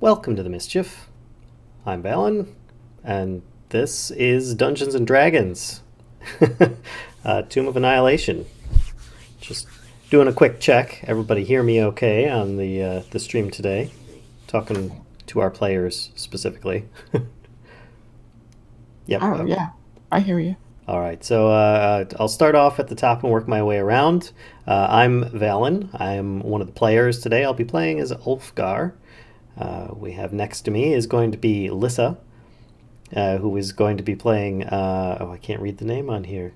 Welcome to the Mischief. I'm Valen, and this is Dungeons and Dragons, Tomb of Annihilation. Just doing a quick check. Everybody hear me okay on the stream today? Talking to our players specifically. Yep. Oh, yeah. I hear you. All right, so I'll start off at the top and work my way around. I'm Valen. I'm one of the players today. I'll be playing as Ulfgar. We have next to me is going to be Lissa, who is going to be playing... I can't read the name on here.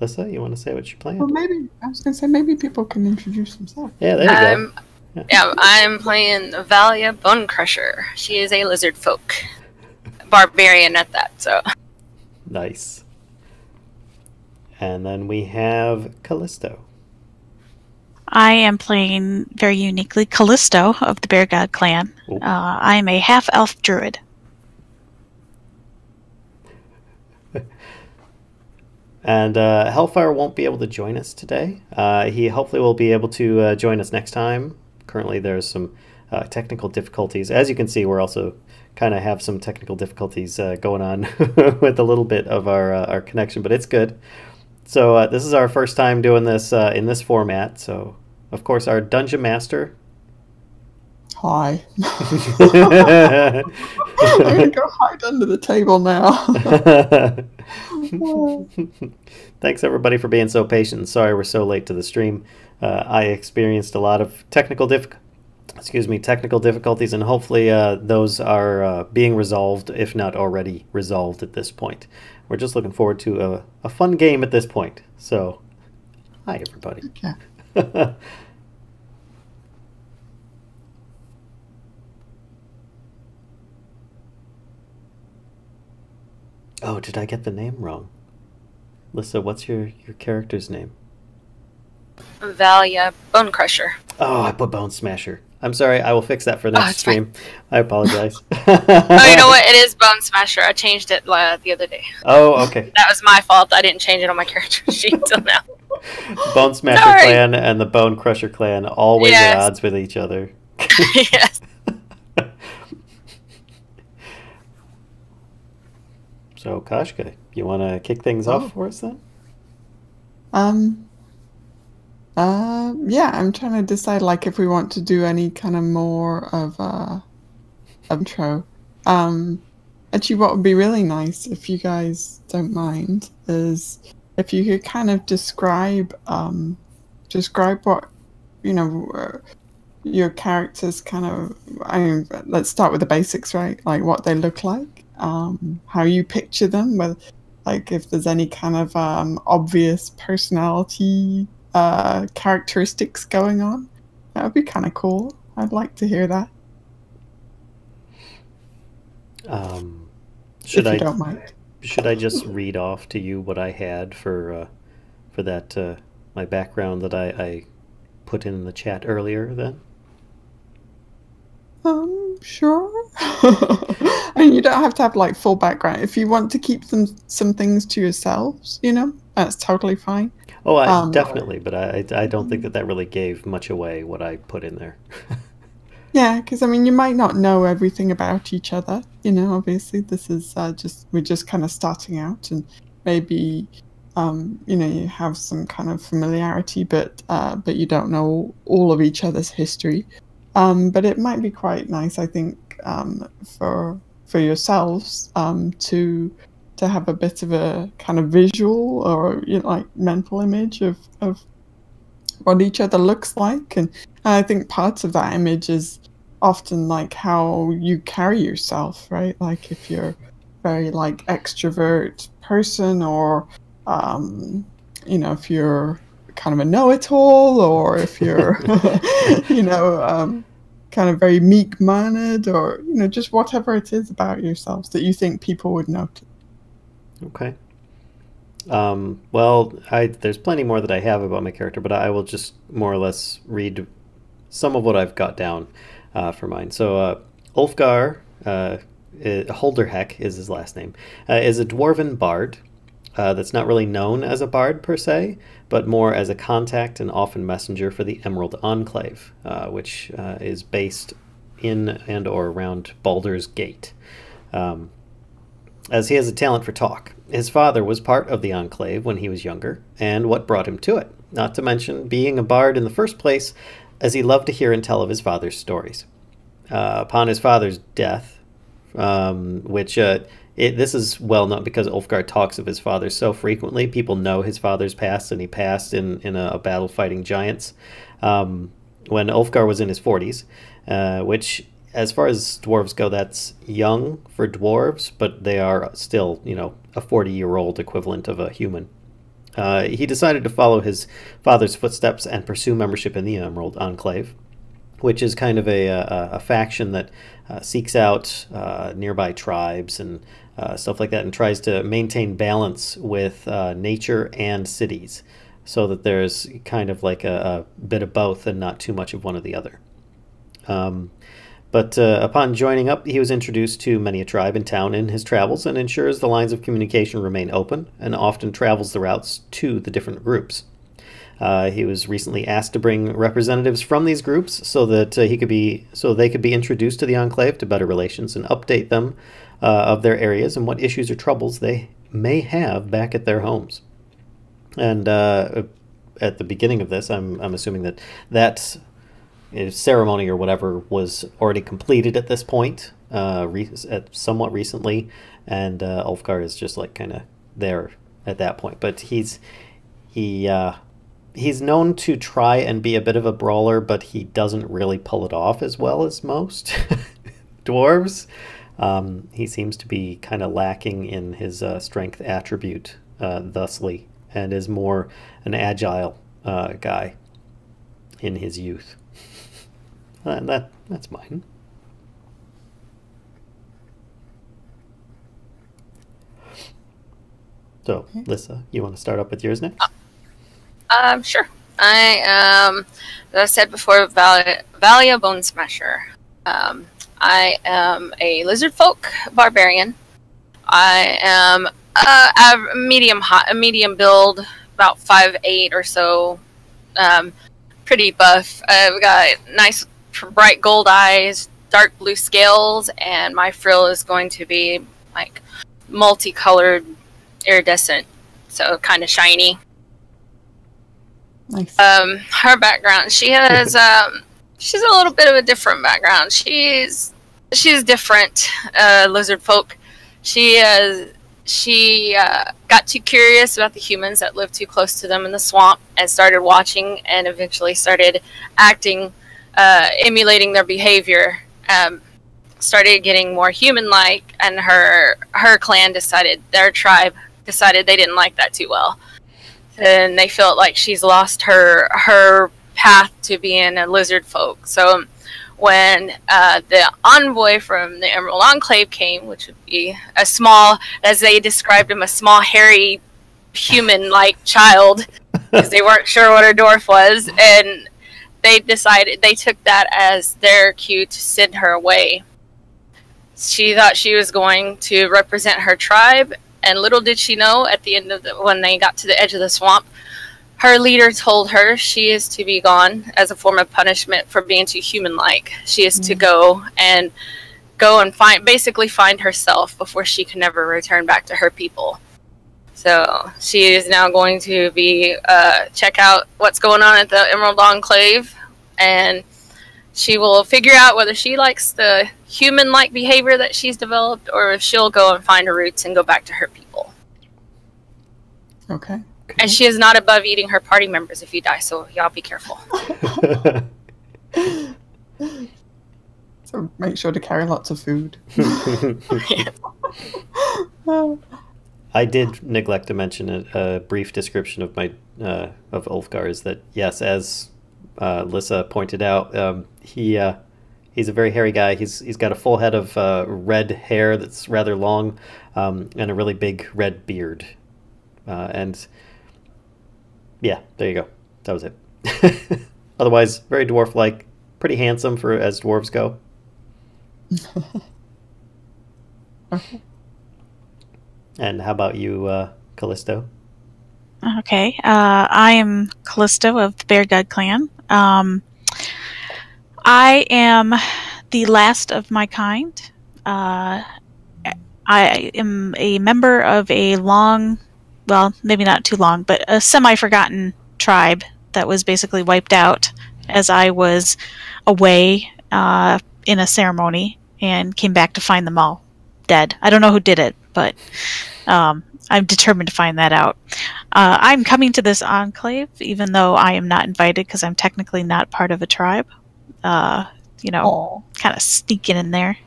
Lissa, you want to say what you're playing? Well, maybe, I was going to say, maybe people can introduce themselves. Yeah, there you go. Yeah, I'm playing Valia Bone Crusher. She is a lizard folk. Barbarian at that, so... Nice. And then we have Callisto. I am playing very uniquely Callisto of the Bear God clan. I am a half-elf druid. And Hellfire won't be able to join us today. He hopefully will be able to join us next time. Currently there's some technical difficulties. As you can see, we're also kind of have some technical difficulties going on with a little bit of our connection, but it's good. So this is our first time doing this in this format. So, of course, our Dungeon Master. Hi. I'm going to go hide under the table now. Thanks, everybody, for being so patient. Sorry we're so late to the stream. I experienced a lot of technical difficulties, and hopefully those are being resolved, if not already resolved at this point. We're just looking forward to a fun game at this point. So, hi, everybody. Okay. Oh, did I get the name wrong? Lissa, what's your character's name? Valia Bone Crusher. Oh, I put Bone Smasher. I'm sorry, I will fix that for next stream. Fine. I apologize. Oh, you know what? It is Bone Smasher. I changed it the other day. Oh, okay. That was my fault. I didn't change it on my character sheet till now. Bone Smasher clan and the Bone Crusher clan always at odds with each other. Yes. So, Kashka, you want to kick things off for us then? Yeah, I'm trying to decide, like, if we want to do any kind of more of intro. Actually, what would be really nice, if you guys don't mind, is if you could kind of describe what, your characters kind of, let's start with the basics, right? Like, what they look like, how you picture them, like, if there's any kind of obvious personality characteristics going on. That would be kind of cool. I'd like to hear that. Should if you don't mind. Should I just read off to you what I had for that my background that I put in the chat earlier then? Sure. I mean, you don't have to have like full background. If you want to keep some things to yourselves, that's totally fine. Oh, definitely, but I don't think that really gave much away what I put in there. Yeah, because I mean, you might not know everything about each other. Obviously, this is we're just kind of starting out, and maybe you have some kind of familiarity, but you don't know all of each other's history. But it might be quite nice, I think, for yourselves to have a bit of a kind of visual or like mental image of what each other looks like, and I think parts of that image is often like how you carry yourself, right? Like if you're very like extrovert person, or if you're kind of a know-it-all, or if you're kind of very meek-mannered, or just whatever it is about yourselves that you think people would notice. Okay. Well, there's plenty more that I have about my character, but I will just more or less read some of what I've got down for mine. So, Ulfgar, Holderheck is his last name, is a dwarven bard that's not really known as a bard per se, but more as a contact and often messenger for the Emerald Enclave, which is based in and or around Baldur's Gate, as he has a talent for talk. His father was part of the Enclave when he was younger, and what brought him to it, not to mention being a bard in the first place, as he loved to hear and tell of his father's stories. Upon his father's death, this is well known because Ulfgar talks of his father so frequently. People know his father's passed, and he passed in a battle fighting giants when Ulfgar was in his 40s, which, as far as dwarves go, that's young for dwarves, but they are still, a 40-year-old equivalent of a human. He decided to follow his father's footsteps and pursue membership in the Emerald Enclave, which is kind of a faction that seeks out nearby tribes and stuff like that, and tries to maintain balance with nature and cities, so that there's kind of like a bit of both and not too much of one or the other. But upon joining up, he was introduced to many a tribe and town in his travels, and ensures the lines of communication remain open, and often travels the routes to the different groups. He was recently asked to bring representatives from these groups so that they could be introduced to the Enclave, to better relations, and update them of their areas and what issues or troubles they may have back at their homes. And at the beginning of this, I'm assuming that ceremony or whatever was already completed at this point, somewhat recently, and Ulfgar is just like kind of there at that point. But he's known to try and be a bit of a brawler, but he doesn't really pull it off as well as most dwarves. He seems to be kind of lacking in his strength attribute, thusly, and is more an agile guy in his youth. And that's mine. So, Lissa, you want to start up with yours next? Sure. I am, as I said before, Valia Bone Smasher. I am a lizard folk barbarian. I am a medium build, about 5'8" or so. Pretty buff. I've got nice bright gold eyes, dark blue scales, and my frill is going to be like multicolored, iridescent, so kind of shiny. Nice. Her background, she has she's a little bit of a different background. She's different, lizard folk. She got too curious about the humans that lived too close to them in the swamp, and started watching, and eventually started acting, emulating their behavior. Started getting more human-like, and her clan their tribe decided they didn't like that too well. And they felt like she's lost her path to being a lizard folk. So when the envoy from the Emerald Enclave came, which would be a small, as they described him, a small, hairy, human-like child, because they weren't sure what a dwarf was, and they took that as their cue to send her away. She thought she was going to represent her tribe, and little did she know, at the end of when they got to the edge of the swamp, her leader told her she is to be gone as a form of punishment for being too human-like. She is to go and find herself before she can never return back to her people. So she is now going to be check out what's going on at the Emerald Enclave, and she will figure out whether she likes the human-like behavior that she's developed, or if she'll go and find her roots and go back to her people. Okay. And she is not above eating her party members if you die, so y'all be careful. So make sure to carry lots of food. I did neglect to mention a brief description of my of Ulfgar is that, yes, as Lissa pointed out, he's a very hairy guy. He's got a full head of red hair that's rather long, and a really big red beard. And yeah, there you go. That was it. Otherwise, very dwarf-like, pretty handsome as dwarves go. Okay. And how about you, Callisto? Okay, I am Callisto of the Bear God clan. I am the last of my kind. I am a member of a long, well, maybe not too long, but a semi-forgotten tribe that was basically wiped out as I was away in a ceremony and came back to find them all dead. I don't know who did it, but I'm determined to find that out. I'm coming to this enclave, even though I am not invited because I'm technically not part of a tribe. Kind of sneaking in there.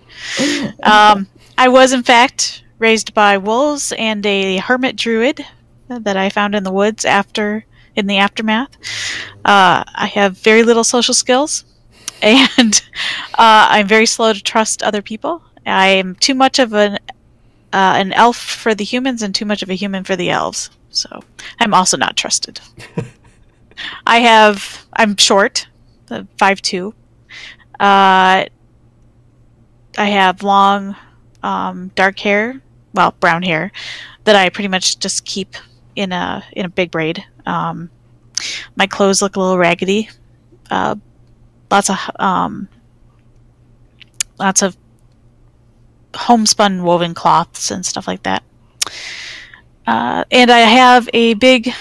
I was, in fact, raised by wolves and a hermit druid that I found in the woods in the aftermath. I have very little social skills, and I'm very slow to trust other people. I'm too much of an elf for the humans and too much of a human for the elves. So I'm also not trusted. I'm short, 5'2". I have long, dark hair, well, brown hair, that I pretty much just keep in a big braid. My clothes look a little raggedy. Lots of homespun woven cloths and stuff like that. And I have a big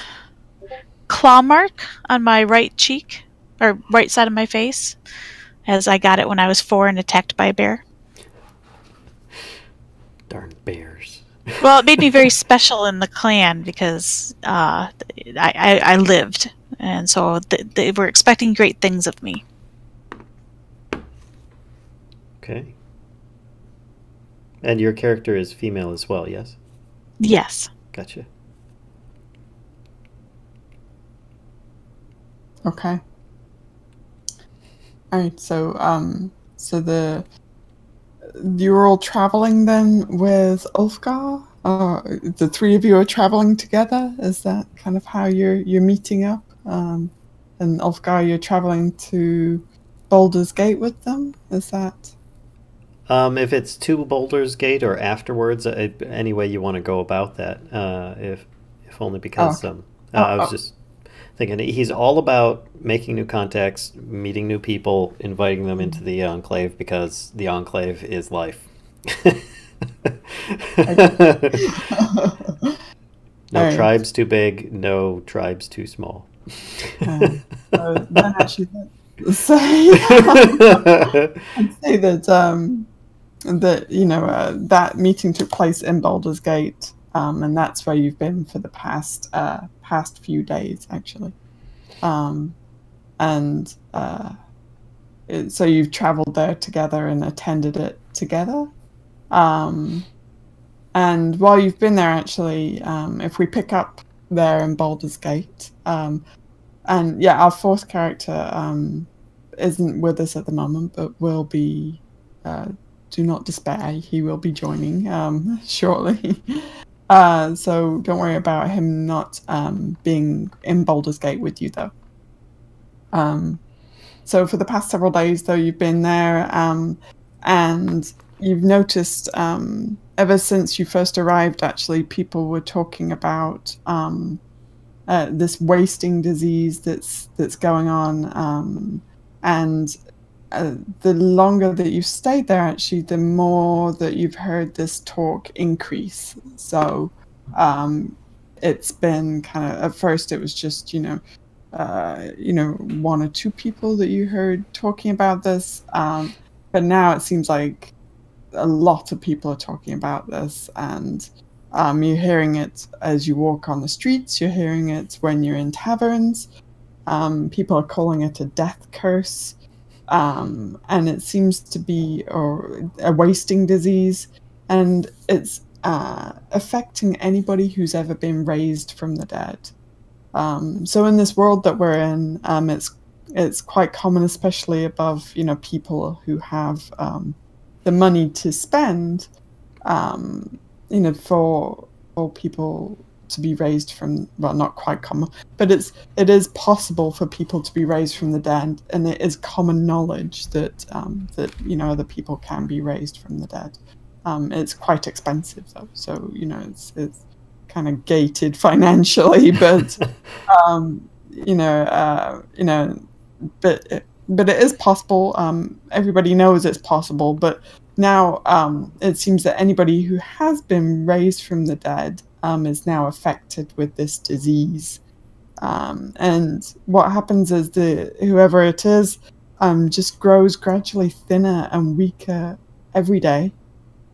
claw mark on my right cheek, or right side of my face, as I got it when I was 4 and attacked by a bear. Darn bears. Well, it made me very special in the clan because I lived, and so they were expecting great things of me. Okay. And your character is female as well, yes? Yes. Gotcha. Okay. All right. So you're all traveling then with Ulfgar? The three of you are traveling together. Is that kind of how you're meeting up? And Ulfgar, you're traveling to Baldur's Gate with them. Is that? If it's to Baldur's Gate or afterwards, any way you want to go about that. If only because I was just thinking he's all about making new contacts, meeting new people, inviting them into the Enclave because the Enclave is life. No tribes too big, no tribes too small. Then actually, I'd say that that meeting took place in Baldur's Gate, and that's where you've been for the past few days, actually. So you've traveled there together and attended it together. And while you've been there, actually, if we pick up there in Baldur's Gate, and yeah, our fourth character isn't with us at the moment, but will be. Do not despair; he will be joining shortly. So don't worry about him not being in Baldur's Gate with you, though. So for the past several days, though, you've been there, and you've noticed ever since you first arrived, actually, people were talking about this wasting disease that's going on, and the longer that you've stayed there, actually, the more that you've heard this talk increase. So it's been kind of, at first it was just, one or two people that you heard talking about this. But now it seems like a lot of people are talking about this, and you're hearing it as you walk on the streets, you're hearing it when you're in taverns. People are calling it a death curse. And it seems to be a wasting disease, and it's affecting anybody who's ever been raised from the dead. So in this world that we're in, it's quite common, especially above people who have the money to spend, for people to be raised from, well, not quite common, but it is possible for people to be raised from the dead, and it is common knowledge that other people can be raised from the dead. It's quite expensive though, so it's kind of gated financially, but but but it is possible. Everybody knows it's possible, but now it seems that anybody who has been raised from the dead is now affected with this disease. And what happens is whoever it is just grows gradually thinner and weaker every day,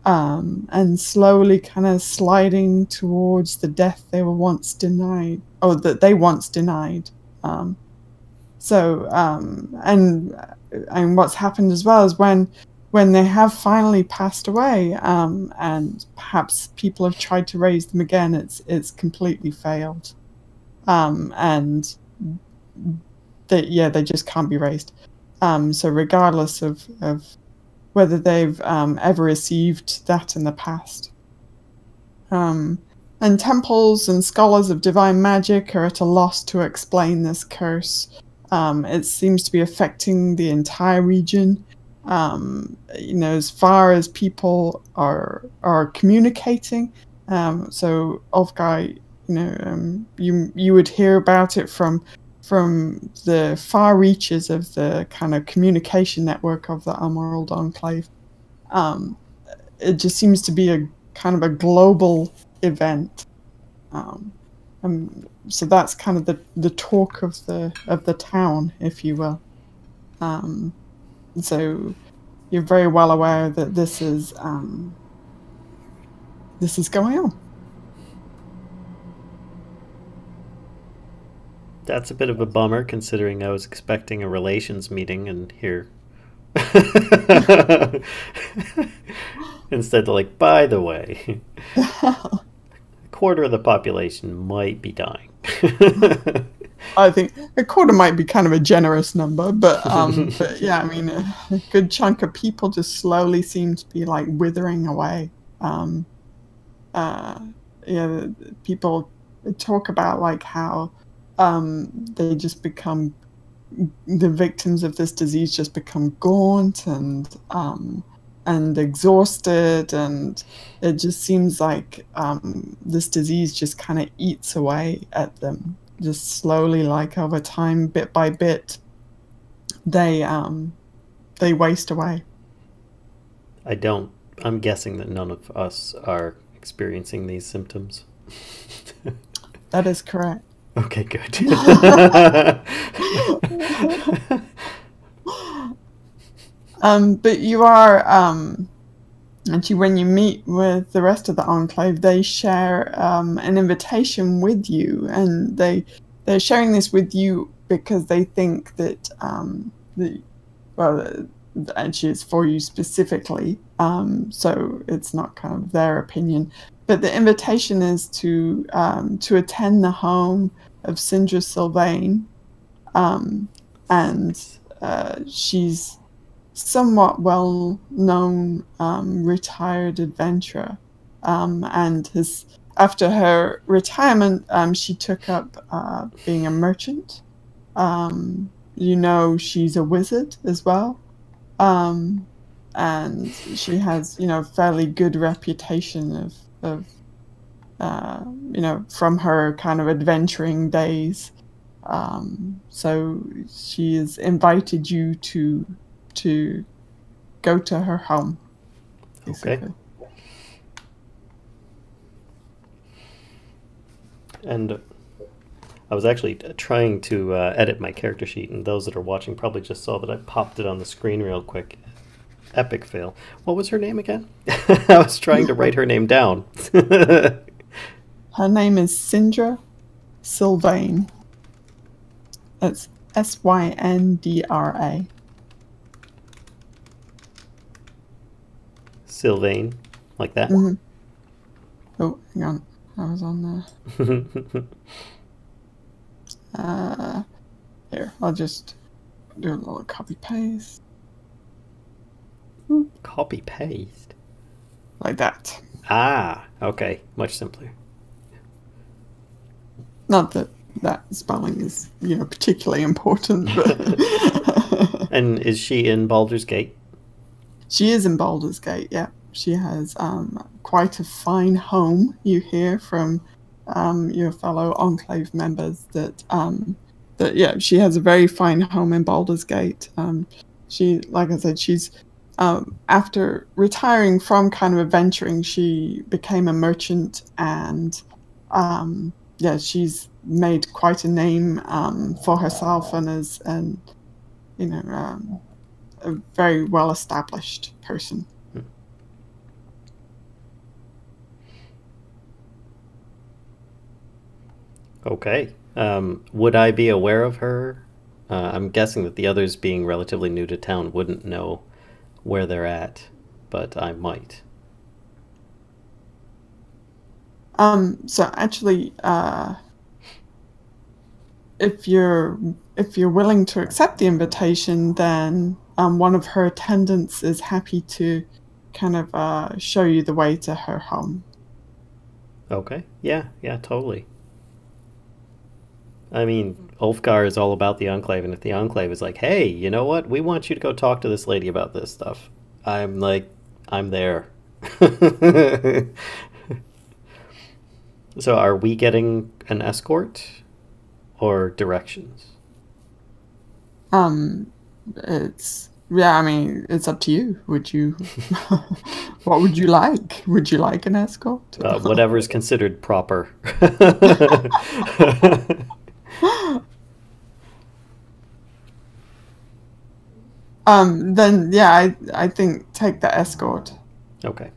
and slowly kind of sliding towards the death they were once denied, or that they once denied. And what's happened as well is when they have finally passed away, and perhaps people have tried to raise them again, it's completely failed. And they just can't be raised. So regardless of whether they've ever received that in the past. And temples and scholars of divine magic are at a loss to explain this curse. It seems to be affecting the entire region. As far as people are communicating. So Ulfgar, you would hear about it from the far reaches of the kind of communication network of the Emerald Enclave. It just seems to be a kind of a global event. So that's kind of the talk of the town, if you will. So you're very well aware that this is going on. That's a bit of a bummer, considering I was expecting a relations meeting, and here instead, like, by the way, a quarter of the population might be dying. I think a quarter might be kind of a generous number, but yeah, I mean, a good chunk of people just slowly seem to be like withering away. People talk about like how they just become, the victims of this disease just become gaunt and exhausted, and it just seems like this disease just kind of eats away at them, just slowly, like over time, bit by bit, they waste away. I'm guessing that none of us are experiencing these symptoms. That is correct. Okay, good. But you are, actually, when you meet with the rest of the Enclave, they share an invitation with you, and they're sharing this with you because they think that, actually it's for you specifically, so it's not kind of their opinion. But the invitation is to attend the home of Syndra Sylvain, and she's somewhat well-known retired adventurer, and after her retirement, she took up being a merchant. She's a wizard as well, and she has fairly good reputation of from her kind of adventuring days. So she has invited you to go to her home, basically. Okay. And I was actually trying to edit my character sheet, and those that are watching probably just saw that I popped it on the screen real quick. Epic fail. What was her name again? I was trying to write her name down. Her name is Syndra Sylvain. It's Syndra. Sylvain, like that? Mm-hmm. Oh, hang on. I was on there. Here, I'll just do a little copy-paste. Copy-paste? Like that. Ah, okay. Much simpler. Not that spelling is, particularly important, but... And is she in Baldur's Gate? She is in Baldur's Gate, yeah. She has quite a fine home. You hear from your fellow Enclave members that she has a very fine home in Baldur's Gate. She, like I said, she's after retiring from kind of adventuring, she became a merchant, and she's made quite a name for herself, and is a very well established person. Okay. Would I be aware of her? I'm guessing that the others, being relatively new to town, wouldn't know where they're at, but I might. So actually, if you're willing to accept the invitation, then one of her attendants is happy to kind of show you the way to her home. Okay. Yeah, totally. I mean, Ulfgar is all about the Enclave, and if the Enclave is like, hey, you know what? We want you to go talk to this lady about this stuff. I'm like, I'm there. So are we getting an escort or directions? It's I mean, it's up to you. Would you what would you like? Would you like an escort? Whatever's considered proper. Then yeah, I think take the escort. Okay.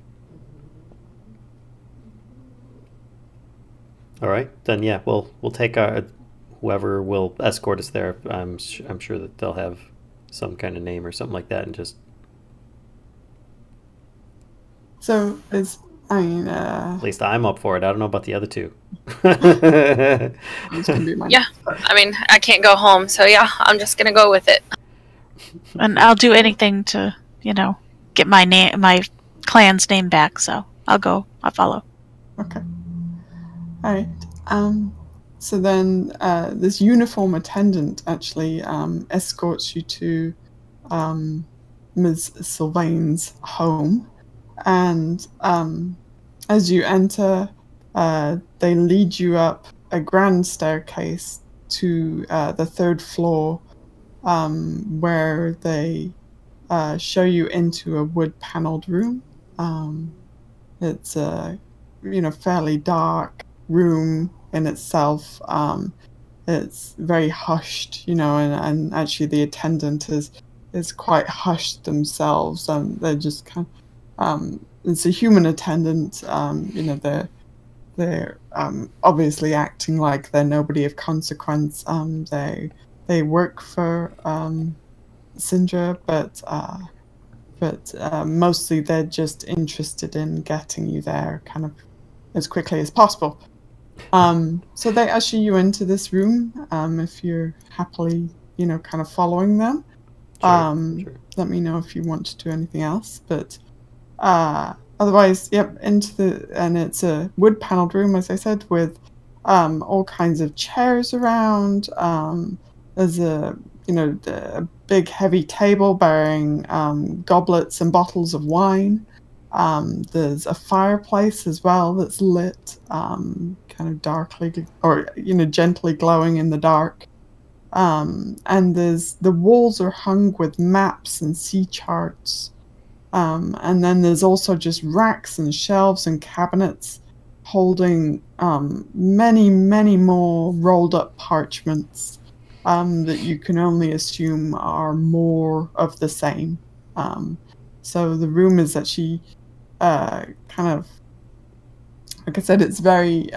All right, then yeah, we'll take our whoever will escort us there. I'm sure that they'll have some kind of name or something like that, and just. So At least I'm up for it. I don't know about the other two. This can be my Yeah, I mean, I can't go home, so yeah, I'm just gonna go with it. And I'll do anything to, get my clan's name back. So I'll follow. Okay. All right. So then this uniform attendant actually escorts you to Ms. Sylvain's home. And as you enter, they lead you up a grand staircase to the third floor, where they show you into a wood-paneled room. It's a fairly dark room in itself. It's very hushed, and actually the attendant is quite hushed themselves. They're just kind of, it's a human attendant. They're obviously acting like they're nobody of consequence. They work for Syndra, but mostly they're just interested in getting you there kind of as quickly as possible. So they usher you into this room, if you're happily, kind of following them. Sure. Let me know if you want to do anything else, but otherwise, yep, and it's a wood-paneled room, as I said, with all kinds of chairs around. There's a big heavy table bearing goblets and bottles of wine. There's a fireplace as well that's lit, kind of darkly or gently glowing in the dark. And the walls are hung with maps and sea charts. And then there's also just racks and shelves and cabinets holding many, many more rolled up parchments that you can only assume are more of the same. So the room is actually kind of, like I said, it's very,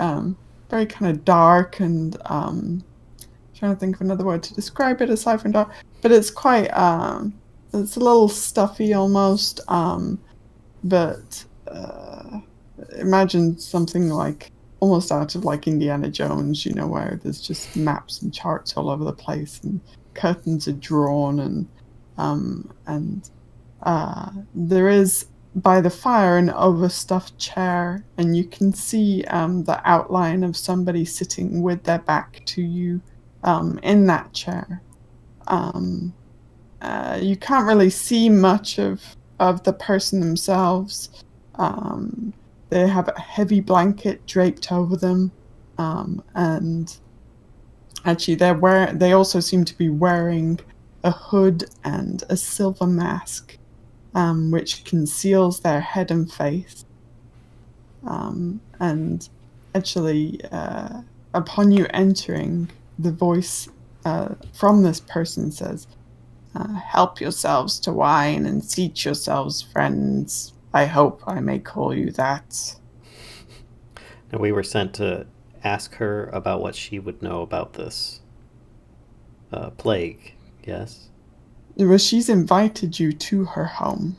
very kind of dark, and trying to think of another word to describe it aside from dark, but it's quite, it's a little stuffy almost, but imagine something like almost out of like Indiana Jones, where there's just maps and charts all over the place, and curtains are drawn, and there is by the fire an overstuffed chair, and you can see the outline of somebody sitting with their back to you in that chair. You can't really see much of the person themselves. They have a heavy blanket draped over them, and Actually, they also seem to be wearing a hood and a silver mask, which conceals their head and face. And actually, upon you entering, the voice from this person says, "Help yourselves to wine and seat yourselves, friends. I hope I may call you that." And we were sent to ask her about what she would know about this plague, yes? Well, she's invited you to her home.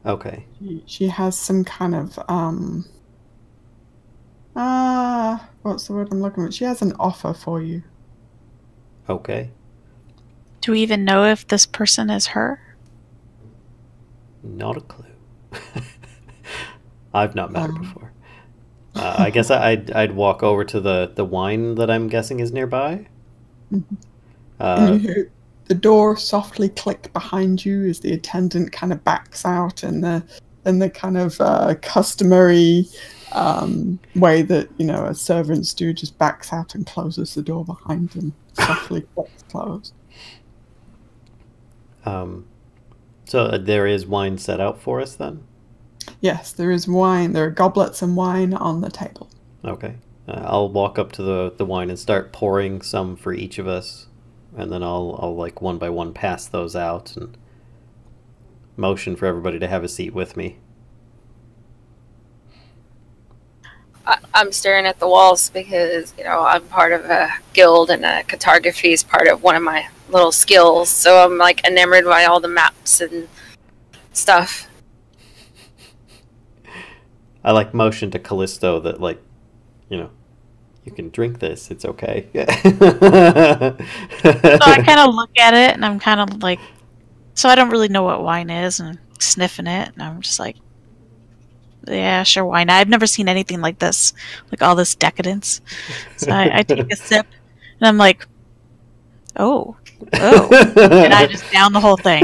Okay. She has some kind of what's the word I'm looking for? She has an offer for you. Okay. Do we even know if this person is her? Not a clue. I've not met her before. I guess I'd walk over to the wine that I'm guessing is nearby. And you hear the door softly click behind you as the attendant kind of backs out, and the kind of customary way that a servants do, just backs out and closes the door behind them. Softly clicks closed. So there is wine set out for us then? Yes, there is wine. There are goblets and wine on the table. Okay. I'll walk up to the wine and start pouring some for each of us, and then I'll like one by one pass those out and motion for everybody to have a seat with me. I'm staring at the walls because, I'm part of a guild and cartography is part of one of my little skills. So I'm like enamored by all the maps and stuff. I like motion to Callisto that you can drink this. It's okay. So I kind of look at it and I'm kind of like, so I don't really know what wine is, and I'm sniffing it and I'm just like, yeah, sure, why not? I've never seen anything like this, like all this decadence. So I take a sip, and I'm like, oh, and I just down the whole thing.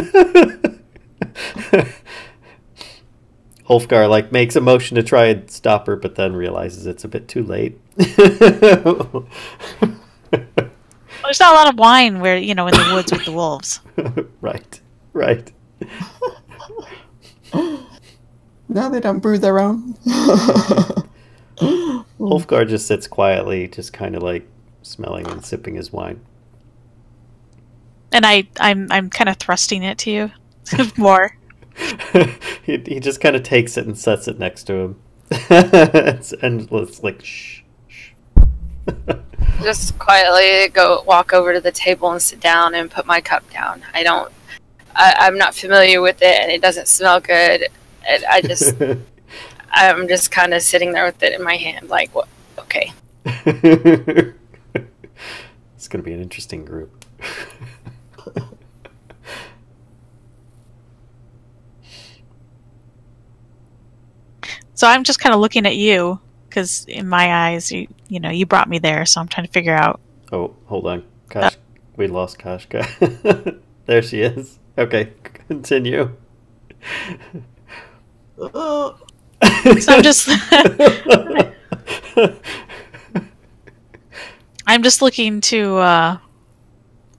Ulfgar makes a motion to try and stop her, but then realizes it's a bit too late. Well, there's not a lot of wine where in the woods with the wolves. Right. No, they don't brew their own. Ulfgar just sits quietly, just kind of smelling and sipping his wine. And I'm kind of thrusting it to you more. He just kind of takes it and sets it next to him. And it's like, shh. Just quietly walk over to the table and sit down and put my cup down. I'm not familiar with it, and it doesn't smell good. I'm just kind of sitting there with it in my hand, like, what? Okay. It's going to be an interesting group. So I'm just kind of looking at you, because in my eyes, you brought me there, so I'm trying to figure out. Oh, hold on. Gosh, we lost Kashka. There she is. Okay, continue. So I'm just looking to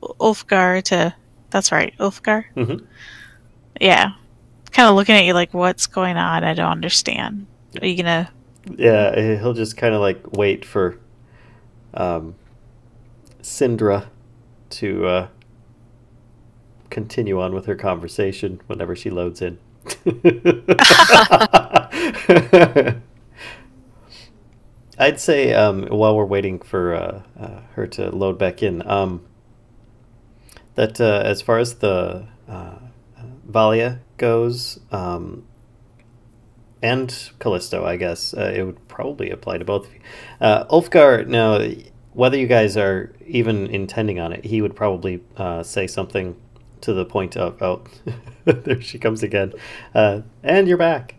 Ulfgar to. That's right, Ulfgar. Mm-hmm. Yeah, kind of looking at you like, what's going on? I don't understand. Are you gonna? Yeah, he'll just kind of wait for Syndra to continue on with her conversation whenever she loads in. I'd say while we're waiting for her to load back in, that as far as the Valia goes, and Callisto, I guess it would probably apply to both of you. Ulfgar, now, whether you guys are even intending on it, he would probably say something to the point of, oh, there she comes again, and you're back.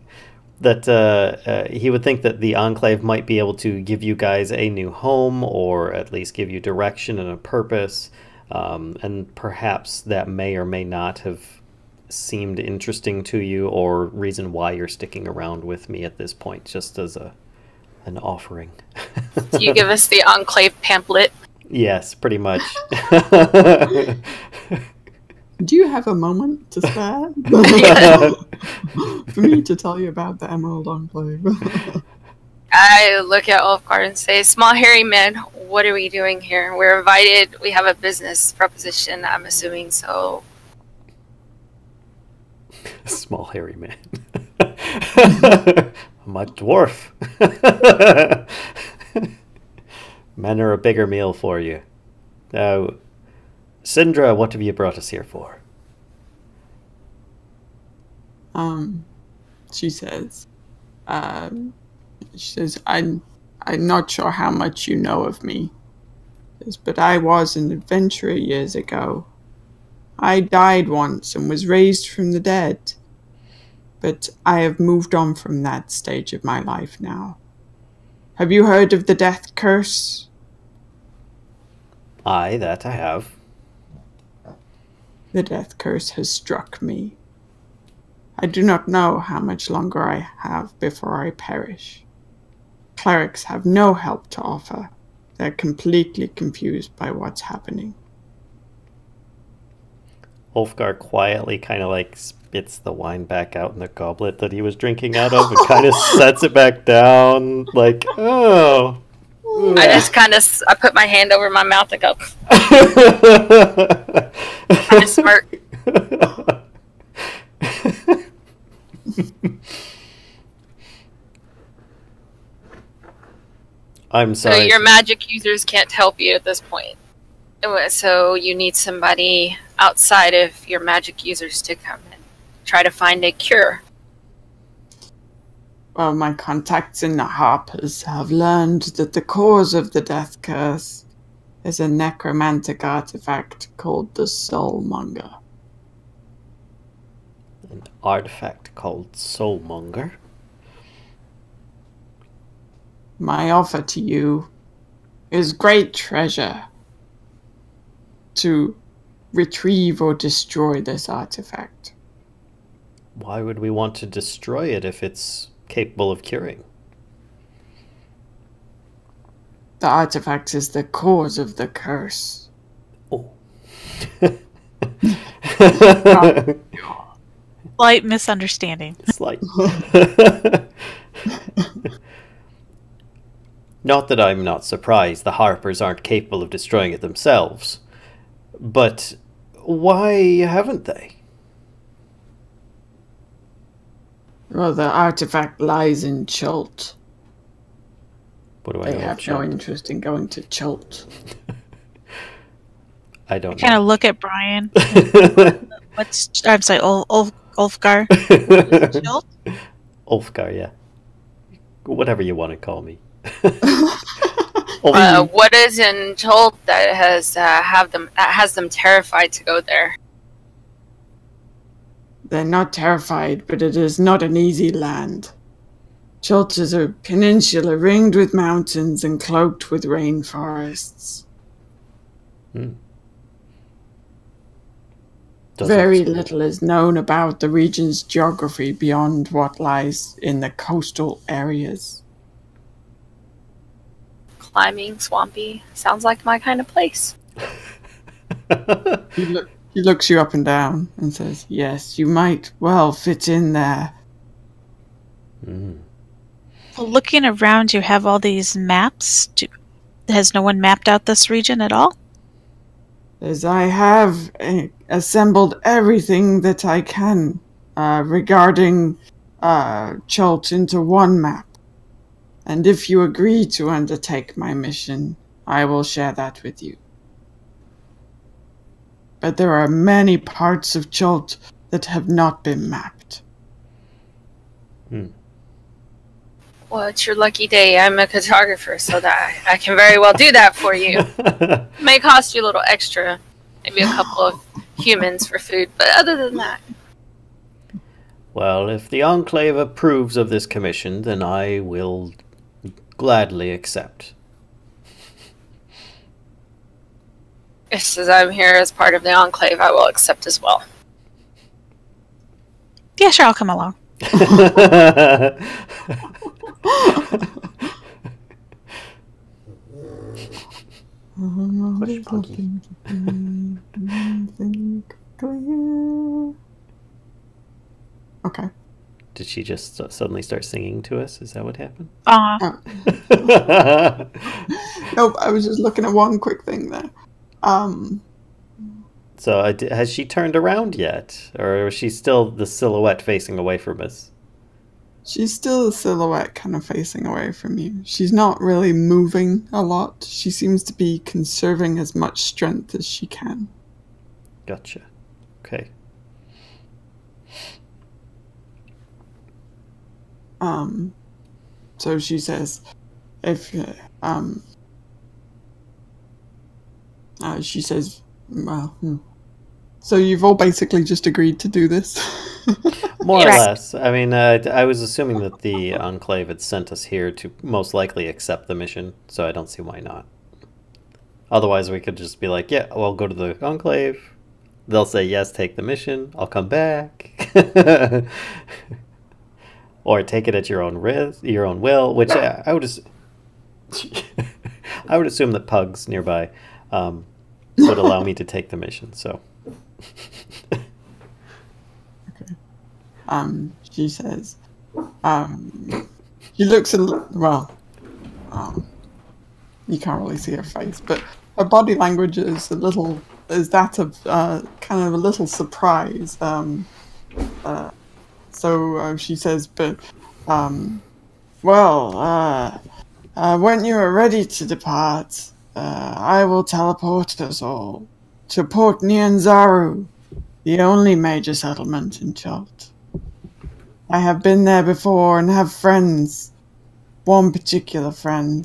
That he would think that the Enclave might be able to give you guys a new home, or at least give you direction and a purpose, and perhaps that may or may not have seemed interesting to you, or reason why you're sticking around with me at this point, just as an offering. Do you give us the Enclave pamphlet? Yes, pretty much. Do you have a moment to spare? For me to tell you about the Emerald Enclave. I look at Ulfgar and say, "Small hairy man, what are we doing here? We're invited. We have a business proposition. I'm assuming so." Small hairy man. I'm a dwarf. Men are a bigger meal for you. Now, Syndra, what have you brought us here for? She says, I'm not sure how much you know of me, but I was an adventurer years ago. I died once and was raised from the dead, but I have moved on from that stage of my life now. Have you heard of the death curse? Aye, that I have. The death curse has struck me. I do not know how much longer I have before I perish. Clerics have no help to offer. They're completely confused by what's happening. Ulfgar quietly kind of like spits the wine back out in the goblet that he was drinking out of and kind of sets it back down like, oh. I just I put my hand over my mouth and go, kind of smirk. I'm So sorry. your magic users can't help you at this point. So you need somebody outside of your magic users to come and try to find a cure. Well, my contacts in the Harpers have learned that the cause of the death curse is a necromantic artifact called the soulmonger. An artifact called soulmonger. My offer to you is great treasure to retrieve or destroy this artifact. Why would we want to destroy it if it's capable of curing? The artifact is the cause of the curse. Oh. Slight misunderstanding. Slight. Not that I'm not surprised the Harpers aren't capable of destroying it themselves. But why haven't they? Well, the artifact lies in Chult. What do I They know of have no Chult? interest in going to Chult. I don't Kind know. of look at Brian. I'm sorry, Ulfgar. Jilt? Ulfgar, yeah. Whatever you want to call me. What is in Jolt that has them terrified to go there? They're not terrified, but it is not an easy land. Chult is a peninsula ringed with mountains and cloaked with rainforests. Very little is known about the region's geography beyond what lies in the coastal areas. Climbing, swampy. Sounds like my kind of place. He looks you up and down and says, yes, you might well fit in there. Well, looking around, you have all these maps. Has no one mapped out this region at all? As I have assembled everything that I can regarding Chult into one map. And if you agree to undertake my mission, I will share that with you. But there are many parts of Chult that have not been mapped. Well, it's your lucky day. I'm a cartographer, so that I can very well do that for you. May cost you a little extra. Maybe a couple of humans for food, but other than that. Well, if the Enclave approves of this commission, then I will gladly accept. Just as I'm here as part of the Enclave, I will accept as well. Yeah, sure, I'll come along. I'm Push just Puggy. looking to see anything clear. Okay. Did she just suddenly start singing to us? Is that what happened? Oh. Nope, I was just looking at one quick thing there. So has she turned around yet? Or is she still the silhouette facing away from us? She's still a silhouette kind of facing away from you. She's not really moving a lot. She seems to be conserving as much strength as she can. Gotcha. Okay. So she says, she says, well, So you've all basically just agreed to do this? More or Yes. less. I mean, I was assuming that the Enclave had sent us here to most likely accept the mission, so I don't see why not. Otherwise, we could just be like, yeah, well, go to the Enclave. They'll say, yes, take the mission. I'll come back. Or take it at your own risk, your own will, which I would I would assume that Pugs nearby would allow me to take the mission, so... She says, she looks a little, well, you can't really see her face, but her body language is that of kind of a little surprise. So she says, but, when you are ready to depart, I will teleport us all to Port Nyanzaru, the only major settlement in Chult. I have been there before and have friends. One particular friend,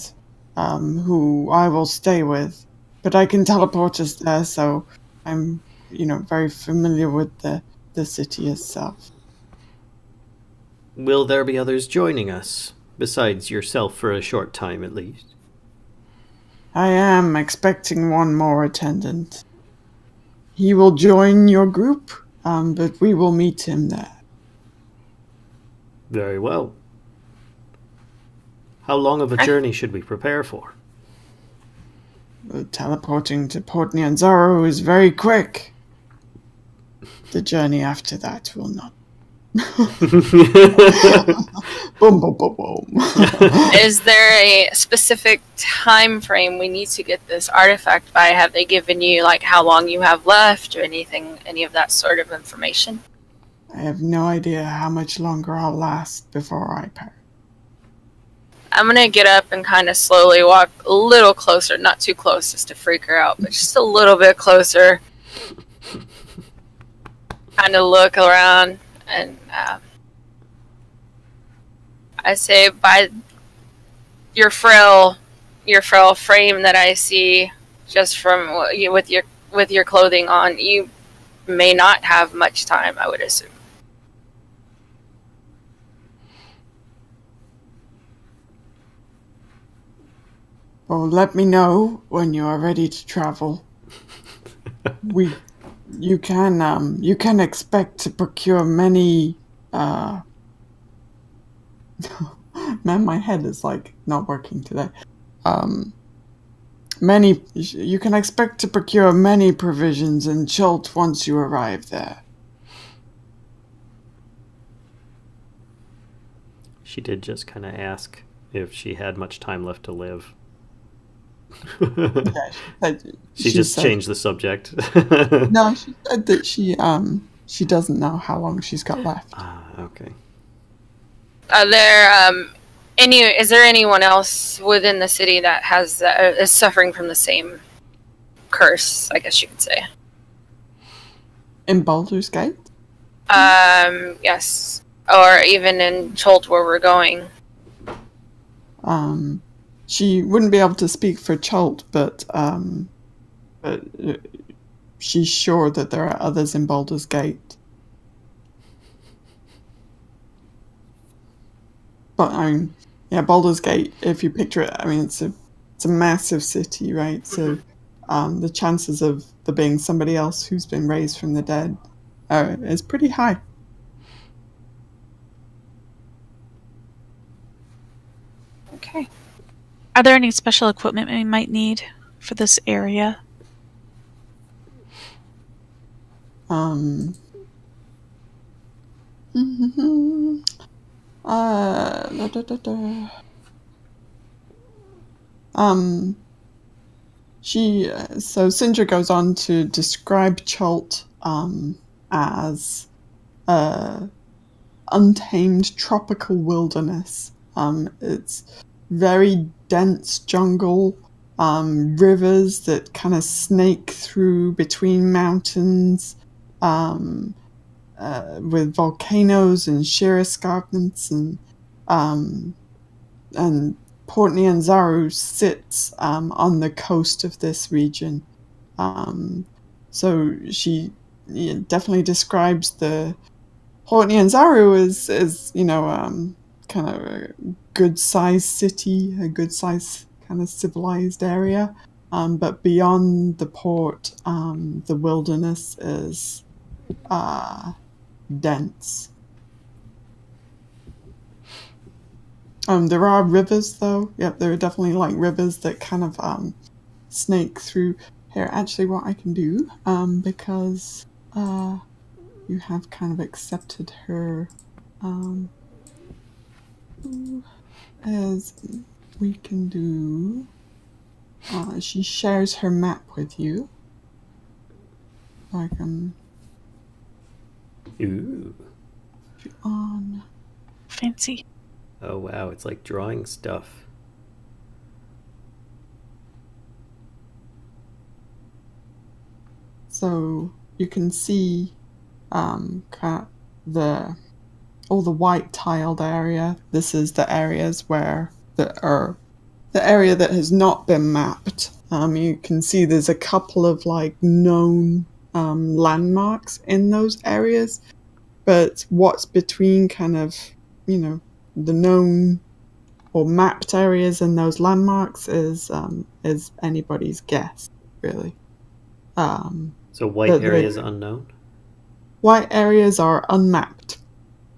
who I will stay with, but I can teleport us there, so I'm, very familiar with the city itself. Will there be others joining us, besides yourself for a short time at least? I am expecting one more attendant. He will join your group, but we will meet him there. Very well. How long of a journey should we prepare for? Teleporting to Port Nyanzaru is very quick. The journey after that will not. Boom, boom, boom, boom. Is there a specific time frame we need to get this artifact by? Have they given you like how long you have left or any of that sort of information? I have no idea how much longer I'll last before I perish. I'm gonna get up and kind of slowly walk a little closer, not too close just to freak her out, but just a little bit closer. Kind of look around, and I say, by your frail frame that I see, just from with your clothing on, you may not have much time, I would assume. Well, let me know when you are ready to travel. You can expect to procure many. Man, my head is like not working today. You can expect to procure many provisions in Chult once you arrive there. She did just kind of ask if she had much time left to live. Yeah, she just said, changed the subject. No, she said that she doesn't know how long she's got left. Okay. Are there is there anyone else within the city that is suffering from the same curse, I guess you could say? In Baldur's Gate? Yes. Or even in Chult where we're going. She wouldn't be able to speak for Chult, but she's sure that there are others in Baldur's Gate. But Baldur's Gate, if you picture it, it's a massive city, right? So the chances of there being somebody else who's been raised from the dead is pretty high. Okay. Are there any special equipment we might need? for this area? Da, da, da. So Syndra goes on to describe Chult as untamed tropical wilderness. It's very dense jungle, rivers that kind of snake through between mountains, with volcanoes and sheer escarpments, and Port Nyanzaru sits on the coast of this region. So she definitely describes the Port Nyanzaru as kind of a good-sized city, a good-sized kind of civilized area. But beyond the port, the wilderness is dense. There are rivers, though. Yep, there are definitely like rivers that kind of snake through. Here, actually, what I can do, because you have kind of accepted her, as we can do. She shares her map with you. I can. Ooh. On. Fancy. Oh wow, it's like drawing stuff. So you can see kind of all the white tiled area. This is the areas where the area that has not been mapped. You can see there's a couple of like known landmarks in those areas, but what's between kind of the known or mapped areas and those landmarks is anybody's guess, really. So white areas unknown? White areas are unmapped.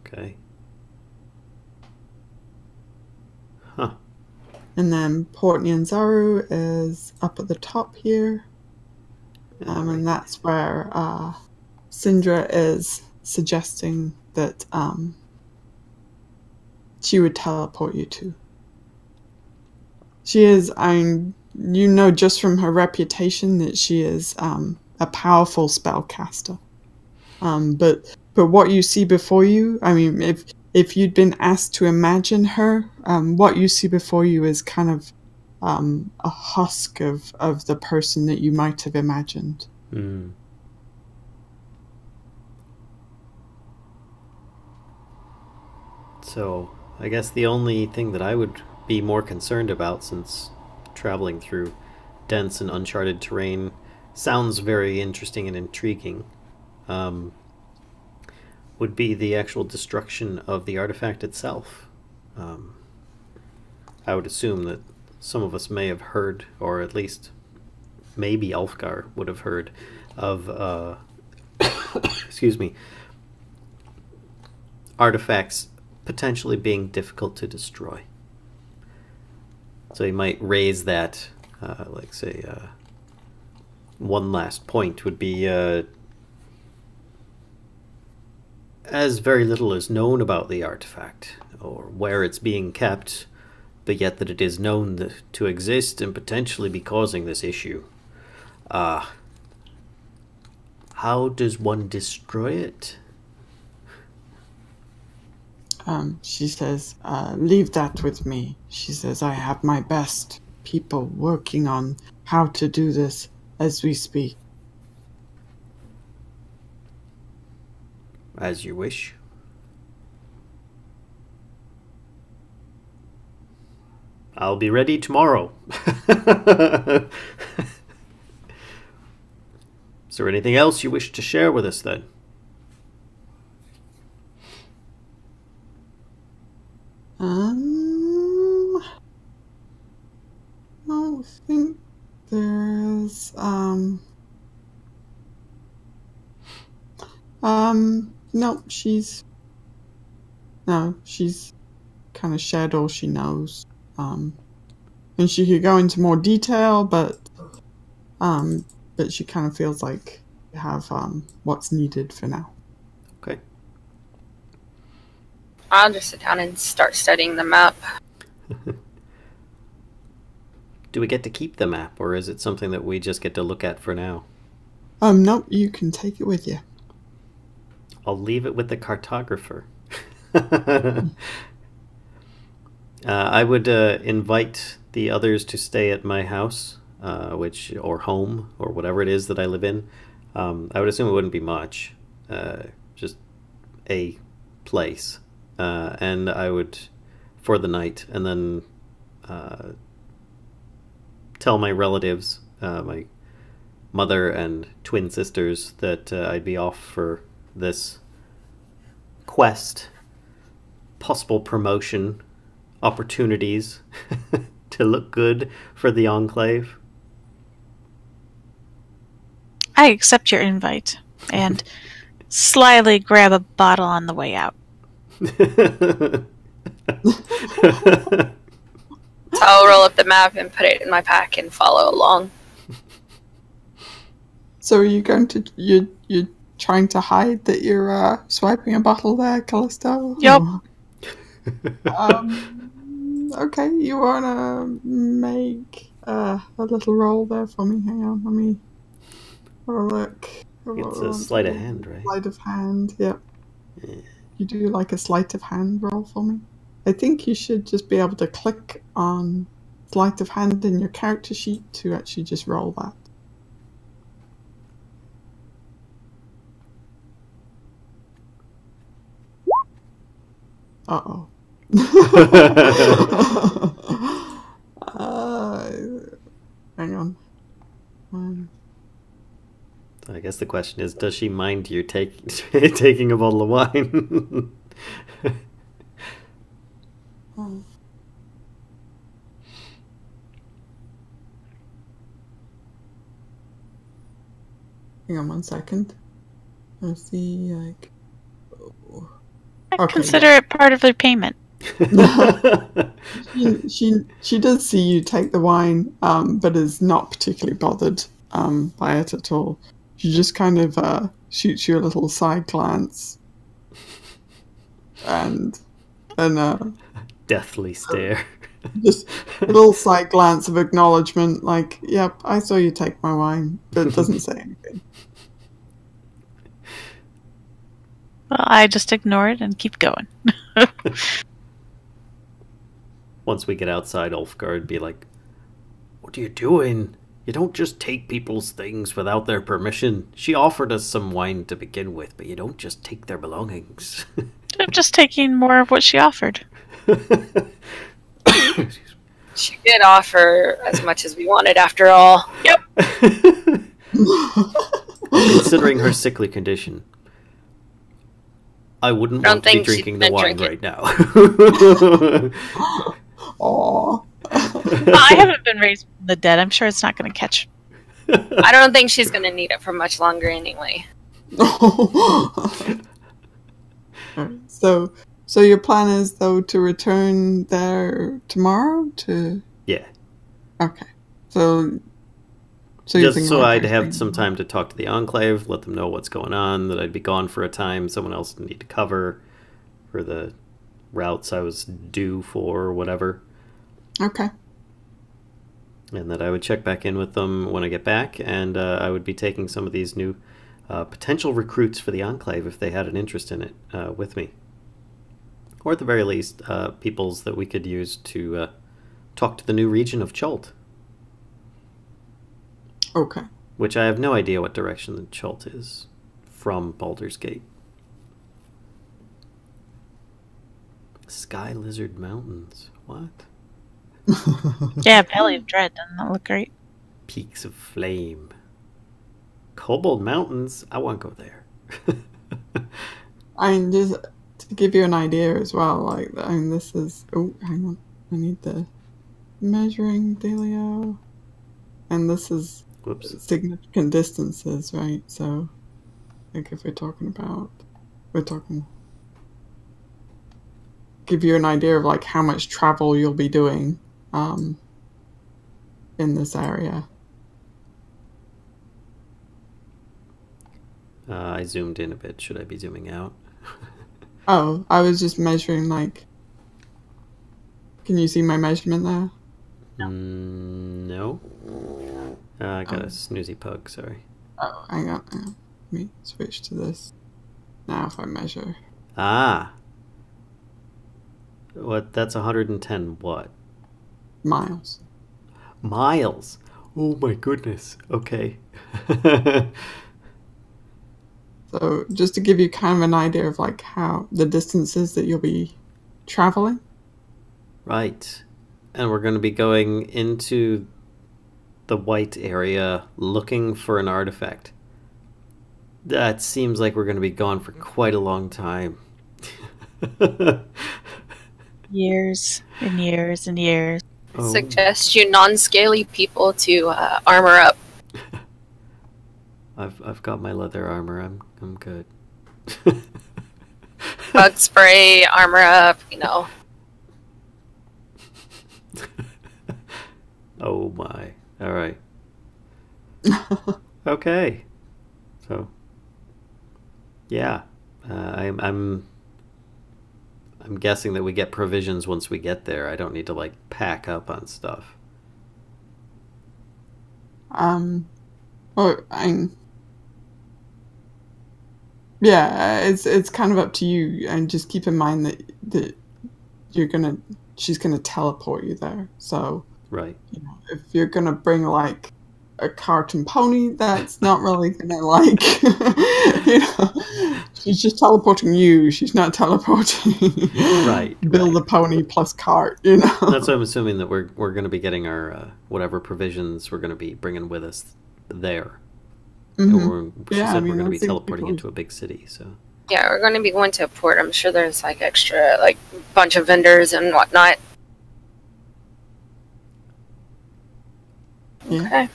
Okay. Huh. And then Port Nyanzaru is up at the top here. And that's where Syndra is suggesting that she would teleport you to. She is, just from her reputation that she is a powerful spellcaster. But what you see before you, I mean, if you'd been asked to imagine her, what you see before you is kind of a husk of the person that you might have imagined. Mm. So, I guess the only thing that I would be more concerned about, since traveling through dense and uncharted terrain sounds very interesting and intriguing, would be the actual destruction of the artifact itself. I would assume that some of us may have heard, or at least maybe Ulfgar would have heard of excuse me, artifacts potentially being difficult to destroy. So you might raise that, one last point would be, as very little is known about the artifact, or where it's being kept, but yet that it is known to exist and potentially be causing this issue. How does one destroy it? She says, leave that with me. She says, I have my best people working on how to do this as we speak. As you wish. I'll be ready tomorrow. Is there anything else you wish to share with us then? I think there's she's kind of shared all she knows. And she could go into more detail, but but she kind of feels like you have what's needed for now. Okay. I'll just sit down and start studying the map. Do we get to keep the map, or is it something that we just get to look at for now? Nope, you can take it with you. I'll leave it with the cartographer. I would invite the others to stay at my house, or home, or whatever it is that I live in. I would assume it wouldn't be much, just a place, and I would, for the night, and then tell my relatives, my mother and twin sisters, that I'd be off for this quest, possible promotion, opportunities to look good for the Enclave. I accept your invite and slyly grab a bottle on the way out. So I'll roll up the map and put it in my pack and follow along. So are you going to... You're trying to hide that you're swiping a bottle there, Callisto? Yep. Okay, you want to make a little roll there for me? Hang on, let me have a look. It's a sleight of hand, right? Sleight of hand, yep. Yeah. You do like a sleight of hand roll for me? I think you should just be able to click on sleight of hand in your character sheet to actually just roll that. Uh-oh. Hang on. I guess the question is, does she mind you taking a bottle of wine? Hang on 1 second. Let's see, like... I consider it part of their payment. She does see you take the wine, but is not particularly bothered by it at all. She just kind of shoots you a little side glance, and deathly stare. Just a little side glance of acknowledgement, like, "Yep, I saw you take my wine," but it doesn't say anything. Well, I just ignore it and keep going. Once we get outside, Ulfgar would be like, "What are you doing? You don't just take people's things without their permission. She offered us some wine to begin with, but you don't just take their belongings." I'm just taking more of what she offered. She did offer as much as we wanted after all. Yep. Considering her sickly condition, I wouldn't want to be drinking the wine right now. Aww. I haven't been raised from the dead. I'm sure it's not going to catch. I don't think she's going to need it for much longer anyway. So your plan is, though, to return there tomorrow? Yeah. Okay. So just so I'd have some time to talk to the Enclave, let them know what's going on, that I'd be gone for a time, someone else would need to cover for the routes I was due for or whatever. Okay. And that I would check back in with them when I get back, and I would be taking some of these new potential recruits for the Enclave, if they had an interest in it, with me. Or at the very least, peoples that we could use to talk to the new region of Chult. Okay. Which I have no idea what direction the Chult is from Baldur's Gate. Sky Lizard Mountains. What? Yeah, Valley of Dread. Doesn't that look great? Peaks of Flame. Kobold Mountains? I won't go there. I mean, just to give you an idea as well, like, I mean, this is... Oh, hang on. I need the measuring dealio. And this is... Whoops. Significant distances, right? So, like, if we're talking... Give you an idea of, like, how much travel you'll be doing in this area. I zoomed in a bit. Should I be zooming out? Oh, I was just measuring, like... Can you see my measurement there? No. I got a snoozy pug, sorry. Oh, hang on. Let me switch to this. Now if I measure... Ah! What? That's 110 what? miles. Miles? Oh my goodness. Okay. So just to give you kind of an idea of like how the distances that you'll be traveling. Right. And we're going to be going into the white area looking for an artifact. That seems like we're going to be gone for quite a long time. Years and years and years. Oh. Suggest you non-scaly people to armor up. I've got my leather armor. I'm good. Bug spray, armor up, you know. Oh my. All right. Okay. So yeah, I'm guessing that we get provisions once we get there. I don't need to like pack up on stuff. Well, yeah, it's kind of up to you, and just keep in mind that she's gonna teleport you there. So, Right. you know, if you're gonna bring like a cart and pony, that's not really gonna like, you know, she's just teleporting you. She's not teleporting. Right. Build a pony plus cart, you know. That's why I'm assuming that we're going to be getting our whatever provisions we're going to be bringing with us there. Mm-hmm. She said we're going to be that seems teleporting cool. into a big city, so. Yeah, we're going to be going to a port. I'm sure there's like extra, like bunch of vendors and whatnot. Yeah. Okay.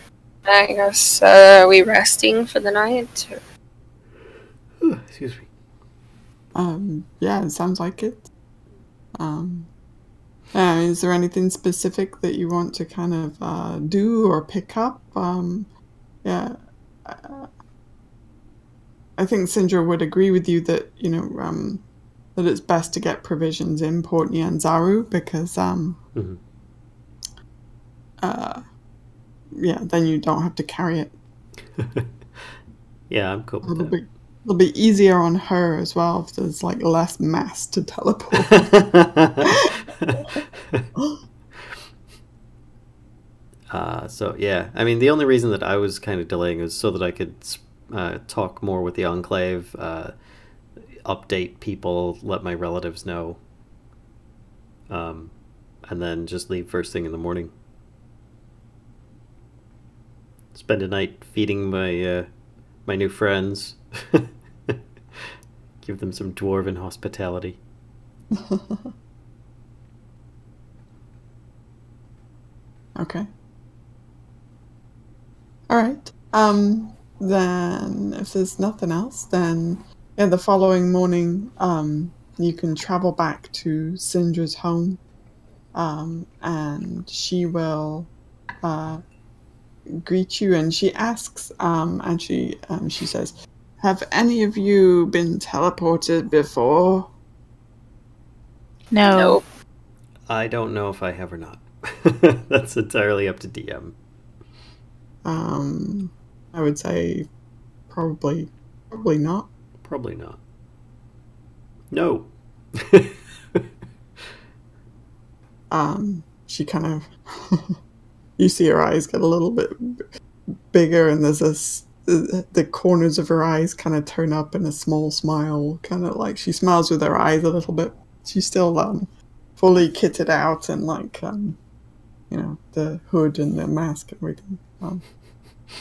I guess are we resting for the night? Excuse me. Yeah, it sounds like it. Is there anything specific that you want to kind of do or pick up? Yeah, I think Syndra would agree with you that, you know, that it's best to get provisions in Port Nyanzaru because, yeah, then you don't have to carry it. Yeah, I'm cool with that. It'll be easier on her as well if there's like less mass to teleport. So yeah, I mean, the only reason that I was kind of delaying is so that I could talk more with the Enclave, update people, let my relatives know, and then just leave first thing in the morning. Spend a night feeding my my new friends. Give them some dwarven hospitality. Okay. All right. Then if there's nothing else, then yeah, the following morning, you can travel back to Syndra's home, and she will greet you, and she asks, and she says, "Have any of you been teleported before?" No. Nope. I don't know if I have or not. That's entirely up to DM. I would say probably not. Probably not. No. She kind of, you see her eyes get a little bit bigger, and there's the corners of her eyes kind of turn up in a small smile, kind of like she smiles with her eyes a little bit. She's still fully kitted out and like you know, the hood and the mask and everything.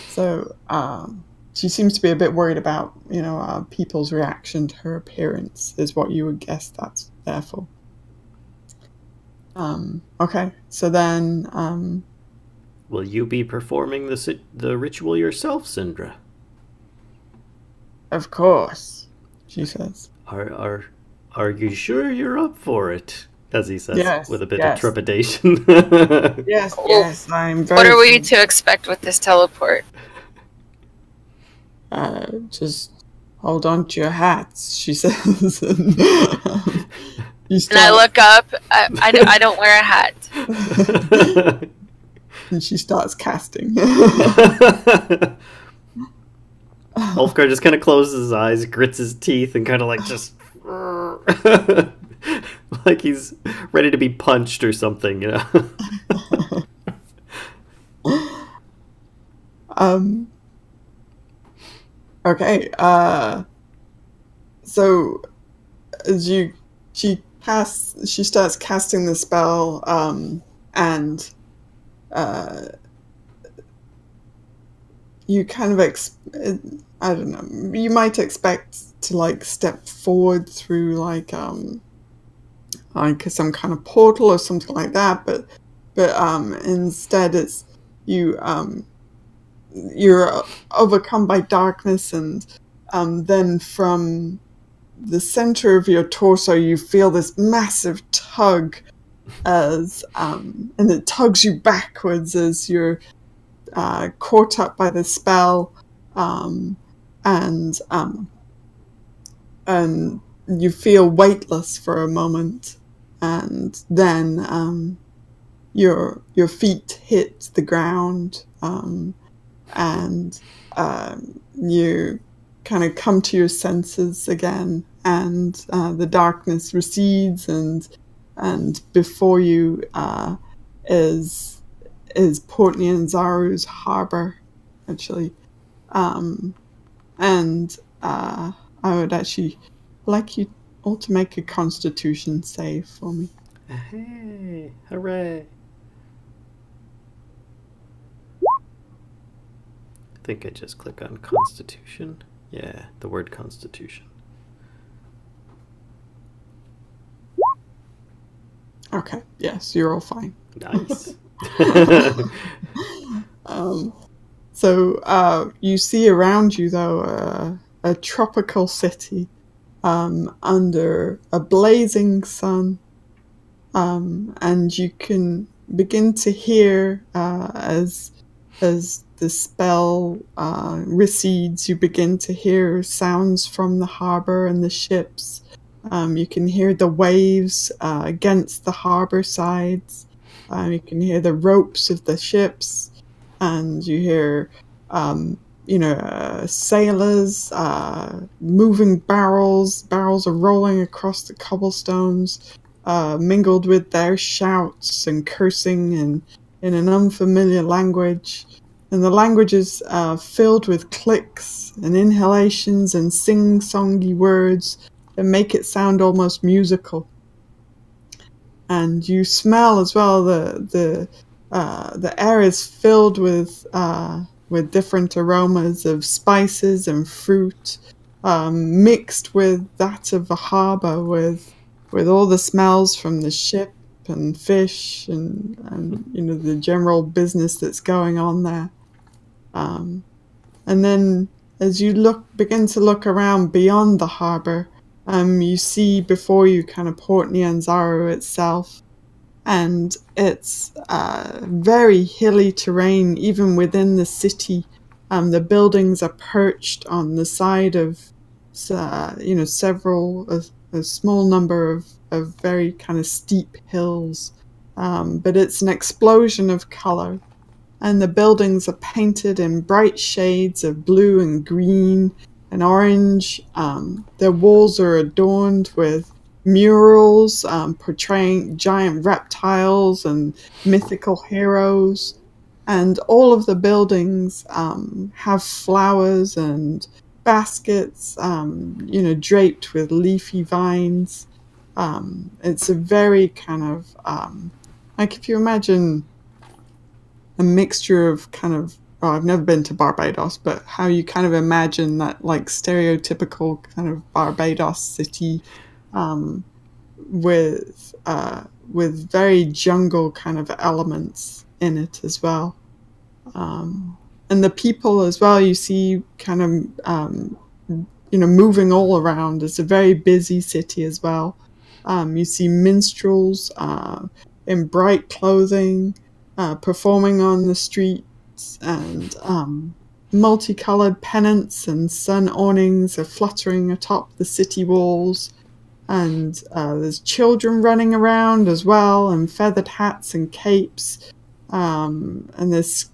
So she seems to be a bit worried about, you know, people's reaction to her appearance, is what you would guess that's there for. Okay, so then... Will you be performing the ritual yourself, Syndra? Of course, she says. Are you sure you're up for it? As he says, Yes, with a bit yes. of trepidation. Yes, Oh. yes, I'm very... What are we to expect with this teleport? Just hold on to your hats, she says. And I look up. I don't wear a hat. And she starts casting. Ulfgar just kind of closes his eyes, grits his teeth, and kind of like just like he's ready to be punched or something, you know. Okay. So as she starts casting the spell, and you kind of I don't know. You might expect to like step forward through like some kind of portal or something like that, but instead it's you're overcome by darkness, and then from the center of your torso you feel this massive tug and it tugs you backwards as you're caught up by the spell, and you feel weightless for a moment, and then your feet hit the ground, and you kind of come to your senses again, and the darkness recedes, and before you is Port Nyanzaru's harbor, actually. And I would actually like you all to make a Constitution save for me. Hey, hooray. I think I just click on Constitution. Yeah, the word Constitution. Okay, yes, you're all fine. Nice. So you see around you, though, a tropical city under a blazing sun, and you can begin to hear as the spell recedes, you begin to hear sounds from the harbor and the ships. You can hear the waves against the harbor sides. You can hear the ropes of the ships, and you hear, sailors moving barrels. Barrels are rolling across the cobblestones, mingled with their shouts and cursing in an unfamiliar language. And the language is filled with clicks and inhalations and sing-songy words that make it sound almost musical. And you smell as well the air is filled with different aromas of spices and fruit, mixed with that of the harbor, with all the smells from the ship and fish and the general business that's going on there. And then as you begin to look around beyond the harbor, you see before you kind of Port Nyanzaru itself, and it's very hilly terrain even within the city. The buildings are perched on the side of a small number of very kind of steep hills, but it's an explosion of color, and the buildings are painted in bright shades of blue and green and orange. Their walls are adorned with murals portraying giant reptiles and mythical heroes. And all of the buildings have flowers and baskets, draped with leafy vines. It's a very kind of, like if you imagine a mixture of kind of, well, I've never been to Barbados, but how you kind of imagine that like stereotypical kind of Barbados city, with very jungle kind of elements in it as well. And the people as well, you see kind of, moving all around. It's a very busy city as well. You see minstrels in bright clothing, performing on the streets, and multicolored pennants and sun awnings are fluttering atop the city walls. And there's children running around as well, and feathered hats and capes. And there's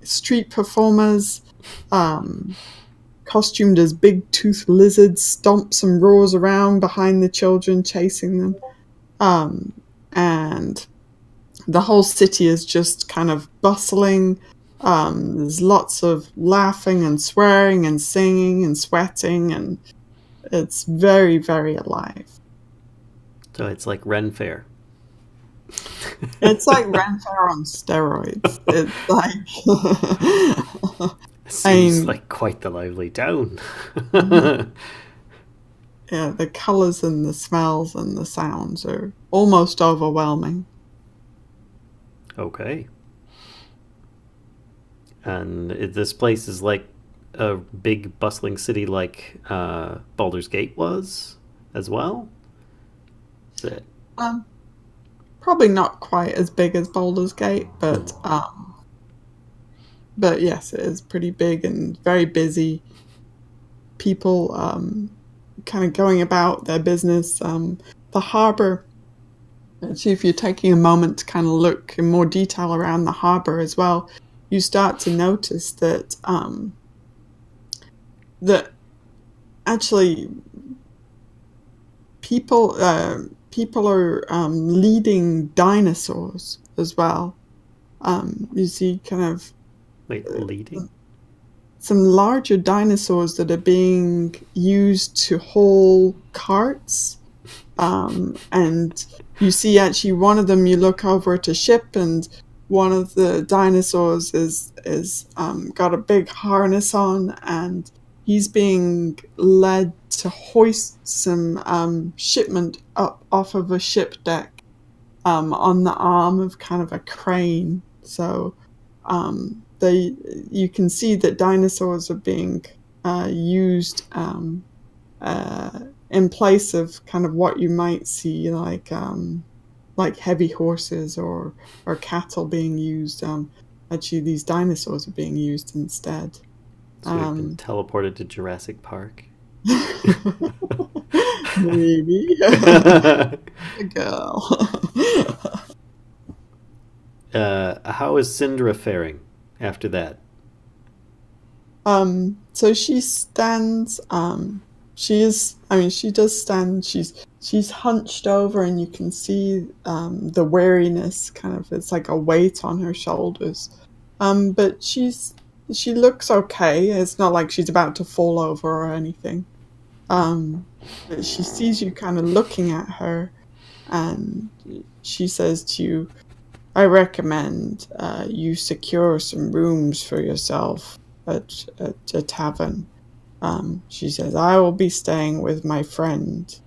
street performers costumed as big-toothed lizards stomps and roars around behind the children, chasing them. And the whole city is just kind of bustling. There's lots of laughing and swearing and singing and sweating, and it's very, very alive. So it's like Ren Fair. It's like Ren Fair on steroids. It's like... Seems like quite the lively town. Yeah, the colours and the smells and the sounds are almost overwhelming. Okay. And this place is like a big bustling city like Baldur's Gate was as well? Is it? Probably not quite as big as Baldur's Gate, but yes, it is pretty big and very busy. People kind of going about their business. The harbour, actually, if you're taking a moment to kind of look in more detail around the harbour as well, you start to notice that that actually people are leading dinosaurs as well. You see kind of leading? Some larger dinosaurs that are being used to haul carts. And you see actually one of them, you look over at a ship, and one of the dinosaurs is got a big harness on, and he's being led to hoist some shipment up off of a ship deck on the arm of kind of a crane. So you can see that dinosaurs are being used in place of kind of what you might see like heavy horses or cattle being used. Actually, these dinosaurs are being used instead. So we've been teleported to Jurassic Park. Maybe. Girl. How is Syndra faring after that? So she stands. She does stand. She's hunched over, and you can see the weariness. Kind of, it's like a weight on her shoulders. But she looks okay. It's not like she's about to fall over or anything. But she sees you kind of looking at her, and she says to you, "I recommend you secure some rooms for yourself at a tavern." She says, "I will be staying with my friend."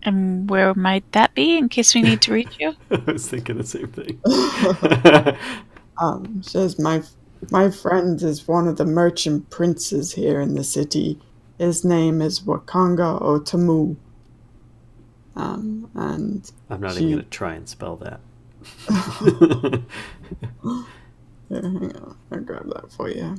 And where might that be, in case we need to reach you? I was thinking the same thing. She says, my friend is one of the merchant princes here in the city. His name is Wakanga Otamu. And I'm not even going to try and spell that. Yeah, hang on. I'll grab that for you.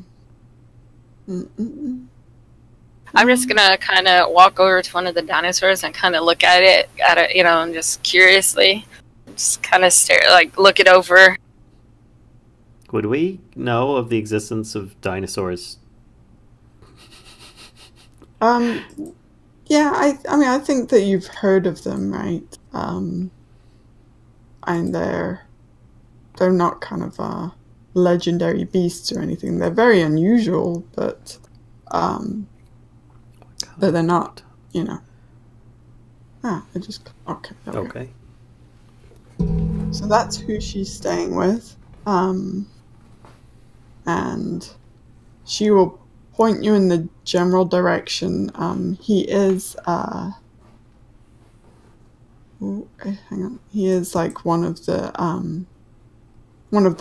I'm just gonna kind of walk over to one of the dinosaurs and kind of look at it, and just curiously, just kind of stare, like look it over. Would we know of the existence of dinosaurs? Yeah, I think that you've heard of them, right? And they're not kind of legendary beasts or anything. They're very unusual, but they're not, okay. Okay. So that's who she's staying with. And she will point you in the general direction. He is hang on. He is like one of the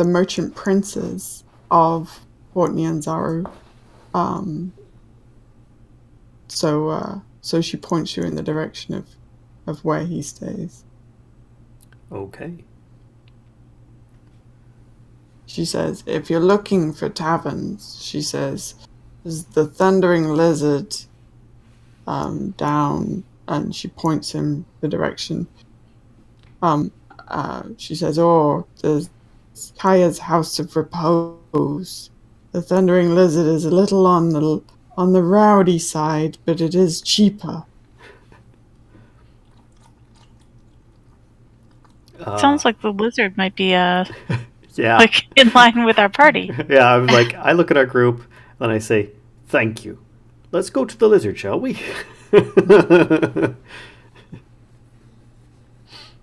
merchant princes of Fort Nyanzaru. So she points you in the direction of where he stays. Okay. she says, if you're looking for taverns, she says, there's the Thundering Lizard down, and she points him the direction. She says, there's Kaya's House of Repose. The Thundering Lizard is a little on the rowdy side, but it is cheaper. Sounds like the lizard might be Yeah. like in line with our party. Yeah, I'm like, I look at our group and I say, thank you. Let's go to the lizard, shall we?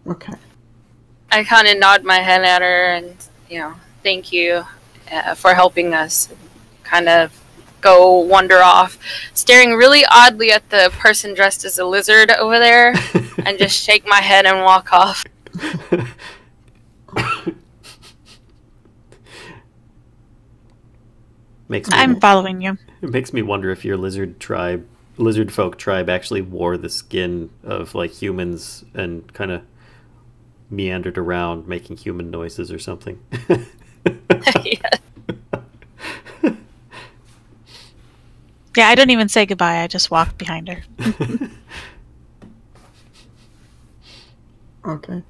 Okay. I kind of nod my head at her and, thank you for helping us kind of go wander off, staring really oddly at the person dressed as a lizard over there, and just shake my head and walk off. I'm following you. It makes me wonder if your lizard folk tribe actually wore the skin of like humans and kind of meandered around making human noises or something. Yeah. Yeah, I don't even say goodbye. I just walk behind her. Okay.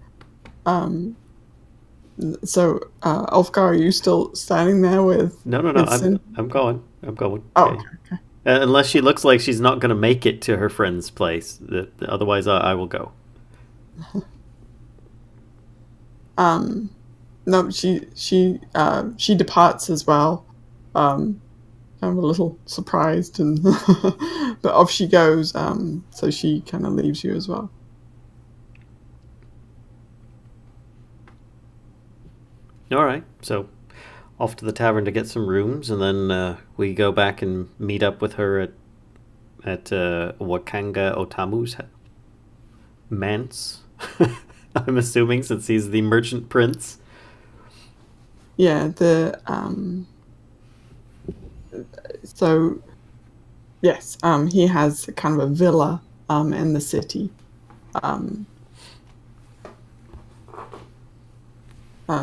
So, Ulfgar, are you still standing there with... No. I'm going. Oh, Okay. okay. Unless she looks like she's not going to make it to her friend's place. Otherwise, I will go. No, she departs as well. I'm a little surprised, and but off she goes. So she kind of leaves you as well. All right, so off to the tavern to get some rooms, and then we go back and meet up with her at Wakanga Otamu's manse. I'm assuming, since he's the merchant prince. Yeah, so yes, he has kind of a villa in the city.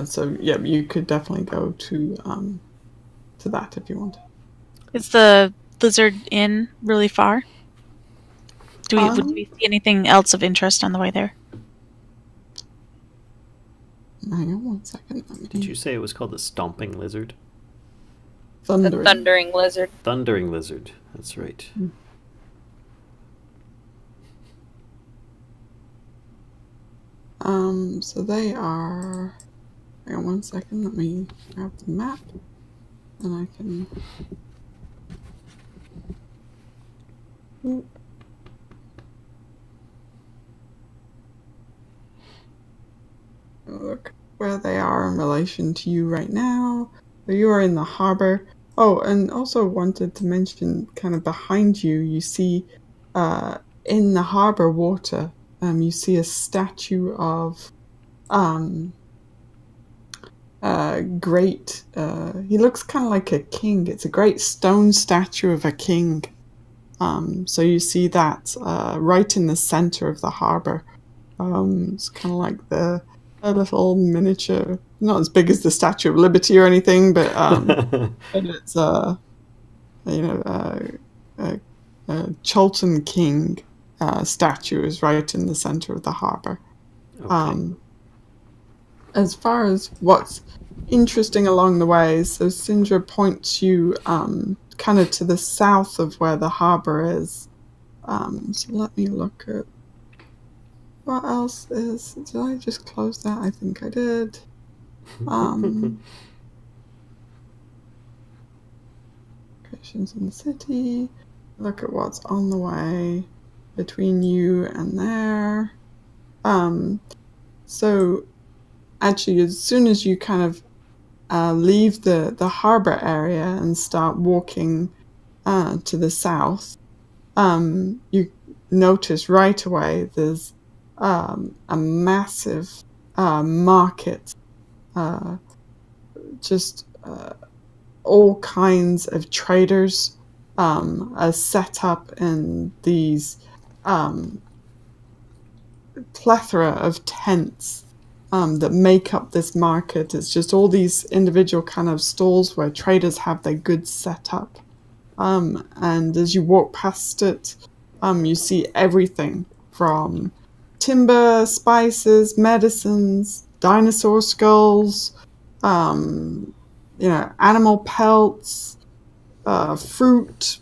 So yeah, you could definitely go to that if you want. Is the lizard inn really far? Would we see anything else of interest on the way there? Hang on 1 second. Did you say it was called the Stomping Lizard? The Thundering Lizard. Thundering Lizard. That's right. So they are... Hang on 1 second, let me grab the map, and I can... Look where they are in relation to you right now. So you are in the harbor. Oh, and also wanted to mention, kind of behind you, you see in the harbor water, you see a statue of great... he looks kind of like a king. It's a great stone statue of a king. So you see that right in the center of the harbor. It's kind of like a little miniature, not as big as the Statue of Liberty or anything, but it's a Cholton King statue is right in the center of the harbor. Okay. As far as what's interesting along the way, so Syndra points you kind of to the south of where the harbor is. So let me look at what else is... Did I just close that? I think I did. Locations in the city. Look at what's on the way between you and there. So actually, as soon as you kind of leave the harbor area and start walking to the south, you notice right away there's a massive market, just all kinds of traders are set up in these plethora of tents that make up this market. It's just all these individual kind of stalls where traders have their goods set up. And as you walk past it, you see everything from timber, spices, medicines, dinosaur skulls, animal pelts, fruit,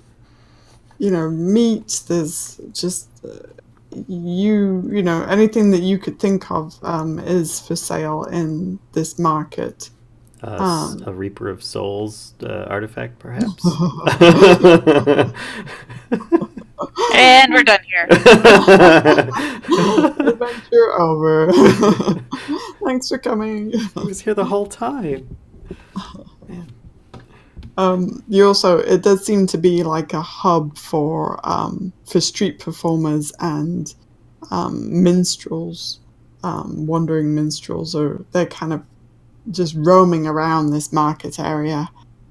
meat. There's just anything that you could think of is for sale in this market. A Reaper of Souls artifact, perhaps? And we're done here. Adventure over. Thanks for coming. I was here the whole time. It does seem to be like a hub for street performers and minstrels, wandering minstrels, or they're kind of just roaming around this market area.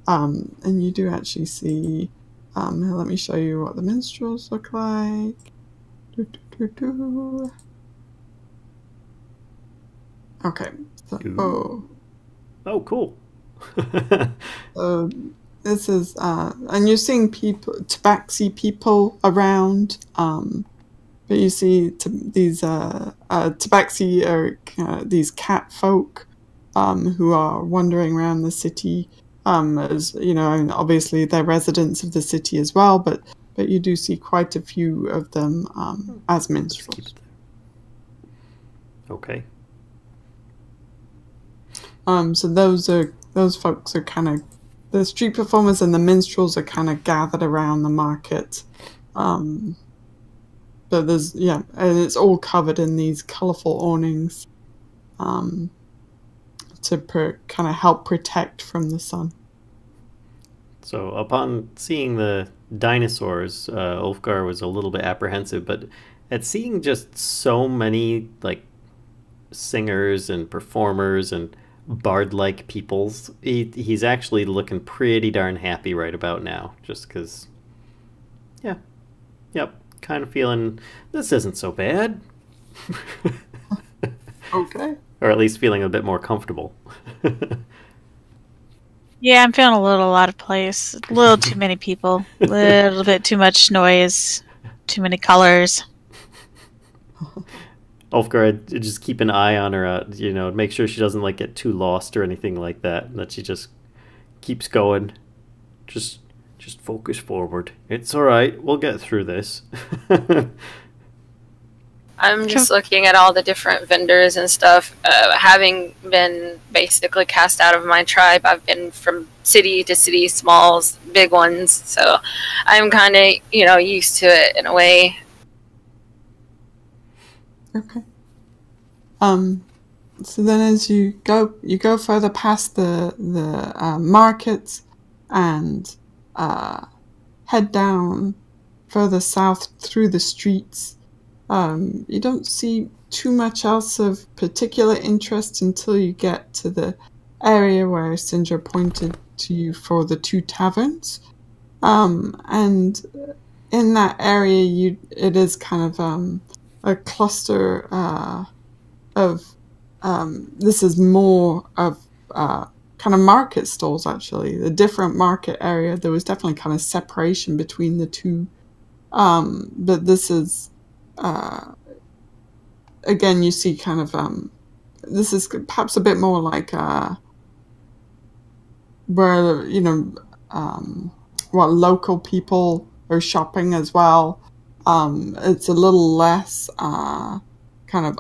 And you do actually see, let me show you what the minstrels look like. Okay. So, Oh, cool. This is, and you're seeing tabaxi people around, but you see these tabaxi are these cat folk who are wandering around the city, as and obviously they're residents of the city as well, but you do see quite a few of them as minstrels. Okay. So those folks are kind of, the street performers and the minstrels are kind of gathered around the market. But there's, and it's all covered in these colorful awnings to kind of help protect from the sun. So upon seeing the dinosaurs, Ulfgar was a little bit apprehensive, but at seeing just so many like singers and performers and bard-like peoples, he's actually looking pretty darn happy right about now, just because, kind of feeling this isn't so bad. Okay. Or at least feeling a bit more comfortable. Yeah, I'm feeling a little out of place. A little too many people. A little bit too much noise. Too many colors. Ulfgar, just keep an eye on her, make sure she doesn't get too lost or anything like that. That she just keeps going. Just focus forward. It's all right. We'll get through this. I'm just looking at all the different vendors and stuff. Having been basically cast out of my tribe, I've been from city to city, smalls, big ones. So I'm kind of, used to it in a way. Okay. So then as you go further past the markets and head down further south through the streets. You don't see too much else of particular interest until you get to the area where Syndra pointed to you for the two taverns. And in that area, it is kind of a cluster of this is more of kind of market stalls, actually. The different market area, there was definitely kind of separation between the two. But this is, again, you see kind of, this is perhaps a bit more like where, what local people are shopping as well. It's a little less kind of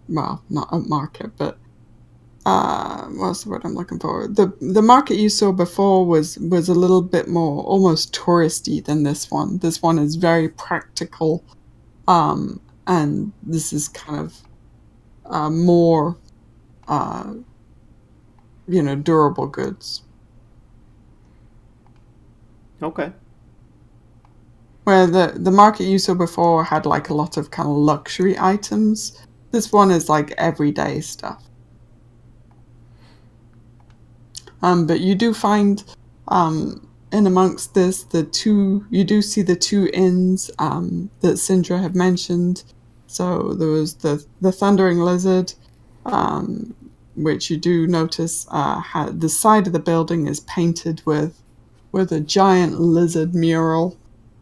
not upmarket, but what's the word I'm looking for? The market you saw before was a little bit more almost touristy than this one. This one is very practical, and this is kind of more durable goods. Okay. Where the market you saw before had like a lot of kind of luxury items, this one is like everyday stuff. But you do find in amongst this you do see the two inns that Syndra had mentioned. So there was the Thundering Lizard, which you do notice the side of the building is painted with a giant lizard mural,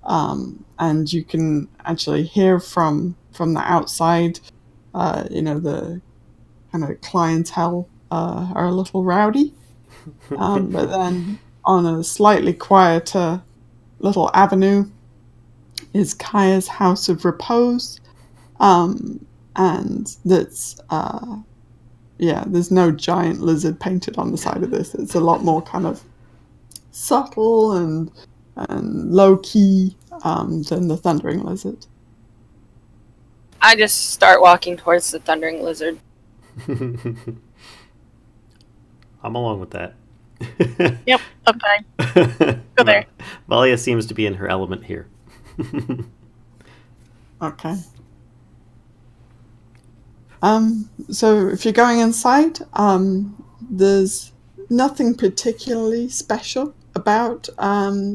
and you can actually hear from the outside. The kind of clientele are a little rowdy, but then on a slightly quieter little avenue is Kaya's House of Repose, and that's there's no giant lizard painted on the side of this. It's a lot more kind of subtle and low key than the Thundering Lizard. I just start walking towards the Thundering Lizard. I'm along with that. Yep, okay. Go there. Valia seems to be in her element here. Okay. So if you're going inside, there's nothing particularly special about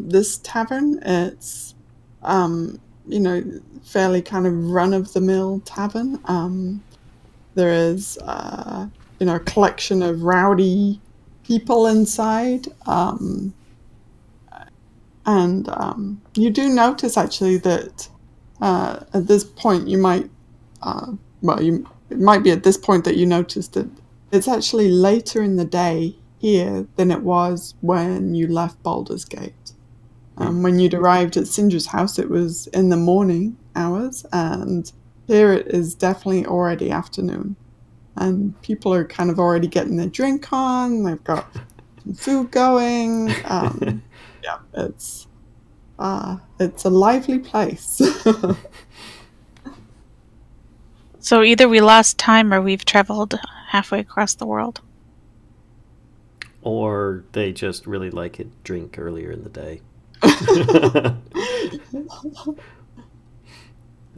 this tavern. It's fairly kind of run-of-the-mill tavern. There is a collection of rowdy people inside, and you do notice actually that at this point you might it might be at this point that you notice that it's actually later in the day here than it was when you left Baldur's Gate. When you'd arrived at Syndra's house, it was in the morning hours, and here it is definitely already afternoon. And people are kind of already getting their drink on, they've got some food going. Yeah, it's a lively place. So either we lost time or we've traveled halfway across the world. Or they just really like a drink earlier in the day.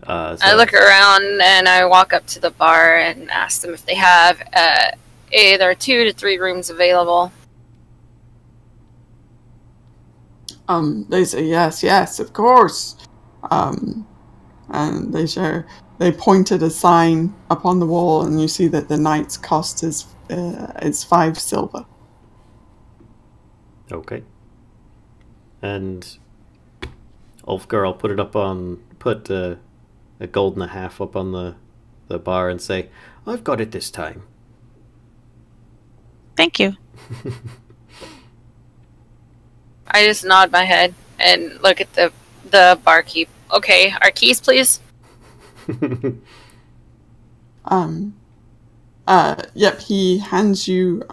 I look around and I walk up to the bar and ask them if they have either 2 to 3 rooms available. They say yes, of course. And they pointed a sign up on the wall, and you see that the night's cost is 5 silver. Okay. And Ulfgar, I'll put a gold and a half up on the bar and say, I've got it this time. Thank you. I just nod my head and look at the barkeep. Okay, our keys, please. Yep, he hands you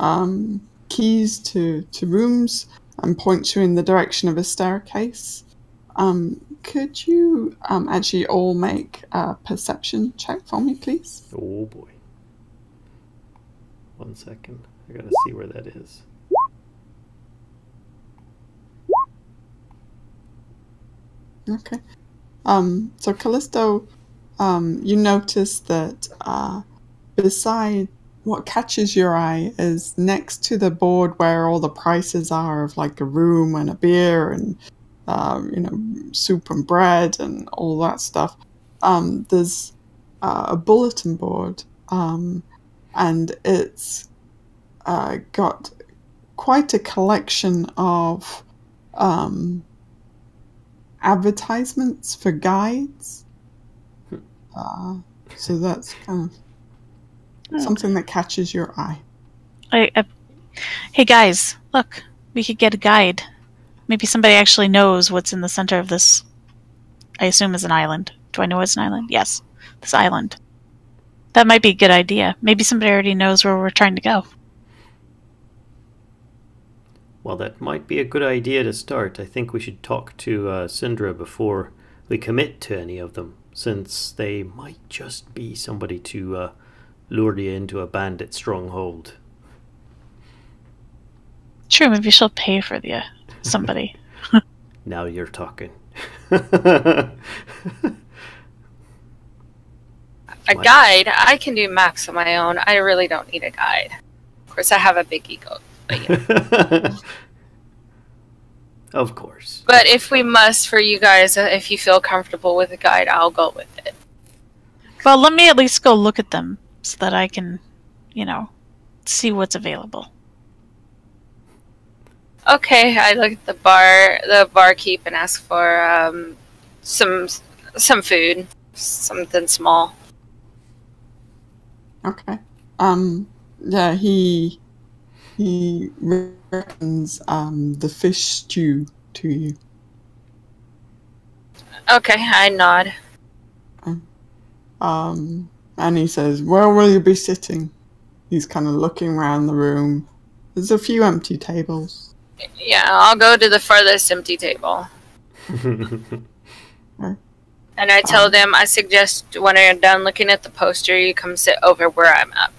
keys to rooms and points you in the direction of a staircase. Could you actually all make a perception check for me, please? Oh boy. 1 second. I gotta see where that is. Okay. So Callisto, you notice that beside what catches your eye is next to the board where all the prices are of like a room and a beer and soup and bread and all that stuff. There's a bulletin board, and it's got quite a collection of advertisements for guides. So that's kind of something that catches your eye. Hey guys, look, we could get a guide. Maybe somebody actually knows what's in the center of this, I assume is an island. Do I know it's an island? Yes, this island. That might be a good idea. Maybe somebody already knows where we're trying to go. Well, that might be a good idea to start. I think we should talk to Syndra before we commit to any of them, since they might just be somebody to lure you into a bandit stronghold. True, maybe she'll pay for the somebody. Now you're talking. A guide? I can do maps on my own. I really don't need a guide. Of course, I have a big ego. But, yeah. Of course. But if we must, for you guys, if you feel comfortable with a guide, I'll go with it. Well, let me at least go look at them so that I can see what's available. Okay, I look at the barkeep, and ask for some food, something small. Okay. Yeah, he reckons the fish stew to you. Okay, I nod. And he says, "Where will you be sitting?" He's kind of looking around the room. There's a few empty tables. Yeah, I'll go to the furthest empty table. Okay. And I tell them, I suggest when you're done looking at the poster, you come sit over where I'm at.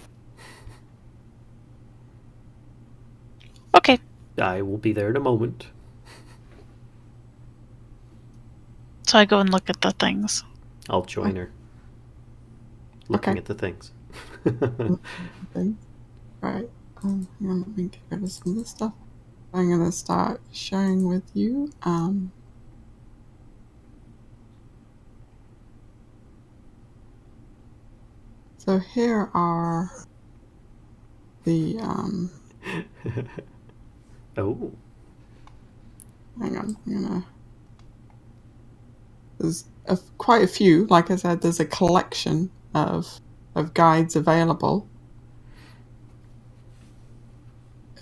Okay. I will be there in a moment. So I go and look at the things. I'll join her. Looking at the things. Okay. Right. Hang on, let me get rid of some of this stuff. I'm going to start sharing with you. So here are the Oh. hang on, I'm gonna. There's quite a few. Like I said, there's a collection of guides available.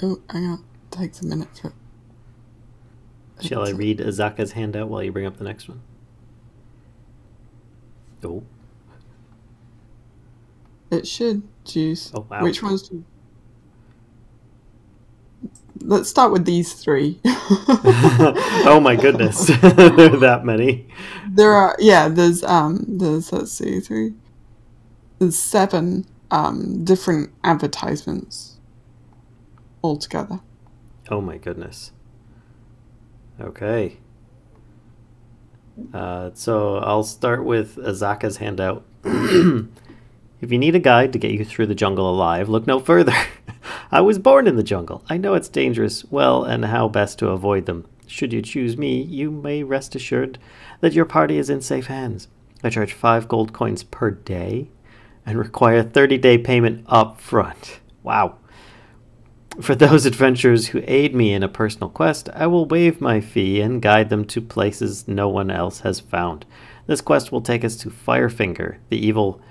Oh, hang on. It takes a minute for. Shall I read Azaka's handout while you bring up the next one? Oh. It should. Juice. Oh, wow. Which ones do? Let's start with these three. Oh my goodness. There are that many. There are, there's let's see, three. There's 7 different advertisements altogether. Oh my goodness. Okay. So I'll start with Azaka's handout. If you need a guide to get you through the jungle alive, look no further. I was born in the jungle. I know it's dangerous, well, and how best to avoid them. Should you choose me, you may rest assured that your party is in safe hands. I charge 5 gold coins per day and require 30-day payment up front. Wow. For those adventurers who aid me in a personal quest, I will waive my fee and guide them to places no one else has found. This quest will take us to Firefinger, the evil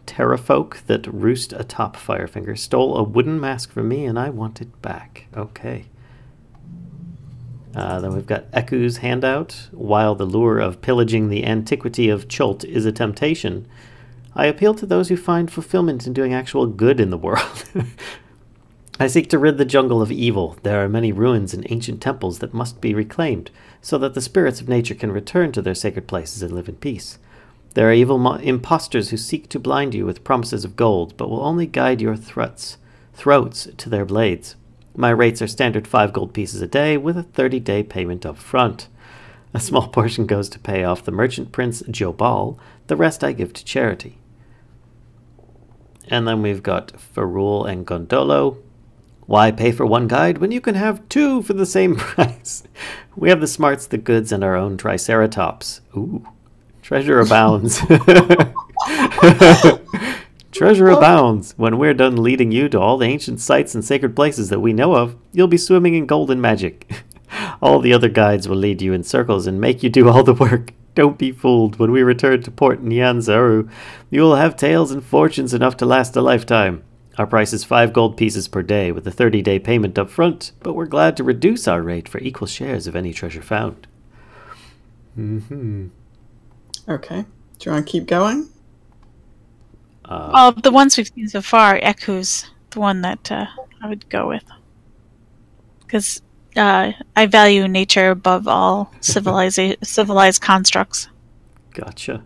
terrafolk that roost atop Firefinger stole a wooden mask from me and I want it back. Okay. Then we've got Eku's handout. While the lure of pillaging the antiquity of Chult is a temptation, I appeal to those who find fulfillment in doing actual good in the world. I seek to rid the jungle of evil. There are many ruins and ancient temples that must be reclaimed, so that the spirits of nature can return to their sacred places and live in peace. There are evil impostors who seek to blind you with promises of gold, but will only guide your throats to their blades. My rates are standard 5 gold pieces a day, with a 30-day payment up front. A small portion goes to pay off the merchant prince Jobal, the rest I give to charity. And then we've got Ferrul and Gondolo. Why pay for 1 guide when you can have 2 for the same price? We have the smarts, the goods, and our own triceratops. Ooh. Treasure abounds. Treasure abounds. When we're done leading you to all the ancient sites and sacred places that we know of, you'll be swimming in golden magic. All the other guides will lead you in circles and make you do all the work. Don't be fooled. When we return to Port Nyanzaru, you will have tales and fortunes enough to last a lifetime. Our price is 5 gold pieces per day with a 30-day payment up front, but we're glad to reduce our rate for equal shares of any treasure found. Okay. Do you want to keep going? The ones we've seen so far, Eku's the one that I would go with. Because I value nature above all civilized constructs. Gotcha.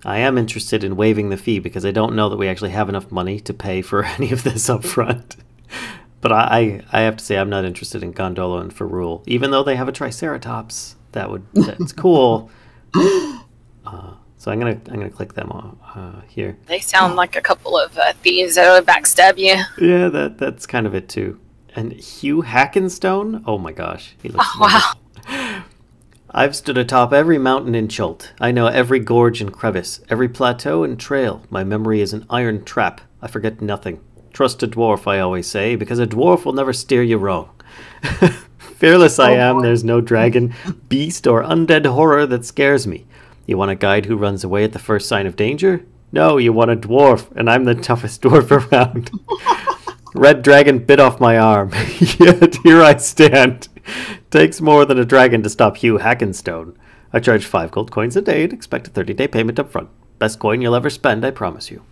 I am interested in waiving the fee because I don't know that we actually have enough money to pay for any of this up front. But I have to say I'm not interested in Gondola and Ferrul, even though they have a Triceratops. That's cool. So I'm gonna click them here. They sound like a couple of thieves that would backstab you. Yeah, that's kind of it too. And Hugh Hackenstone. Oh my gosh, he looks. Oh, wow. I've stood atop every mountain in Chult. I know every gorge and crevice, every plateau and trail. My memory is an iron trap. I forget nothing. Trust a dwarf, I always say, because a dwarf will never steer you wrong. Fearless I am, there's no dragon, beast, or undead horror that scares me. You want a guide who runs away at the first sign of danger? No, you want a dwarf, and I'm the toughest dwarf around. Red dragon bit off my arm, yet here I stand. Takes more than a dragon to stop Hugh Hackenstone. I charge 5 gold coins a day and expect a 30-day payment up front. Best coin you'll ever spend, I promise you.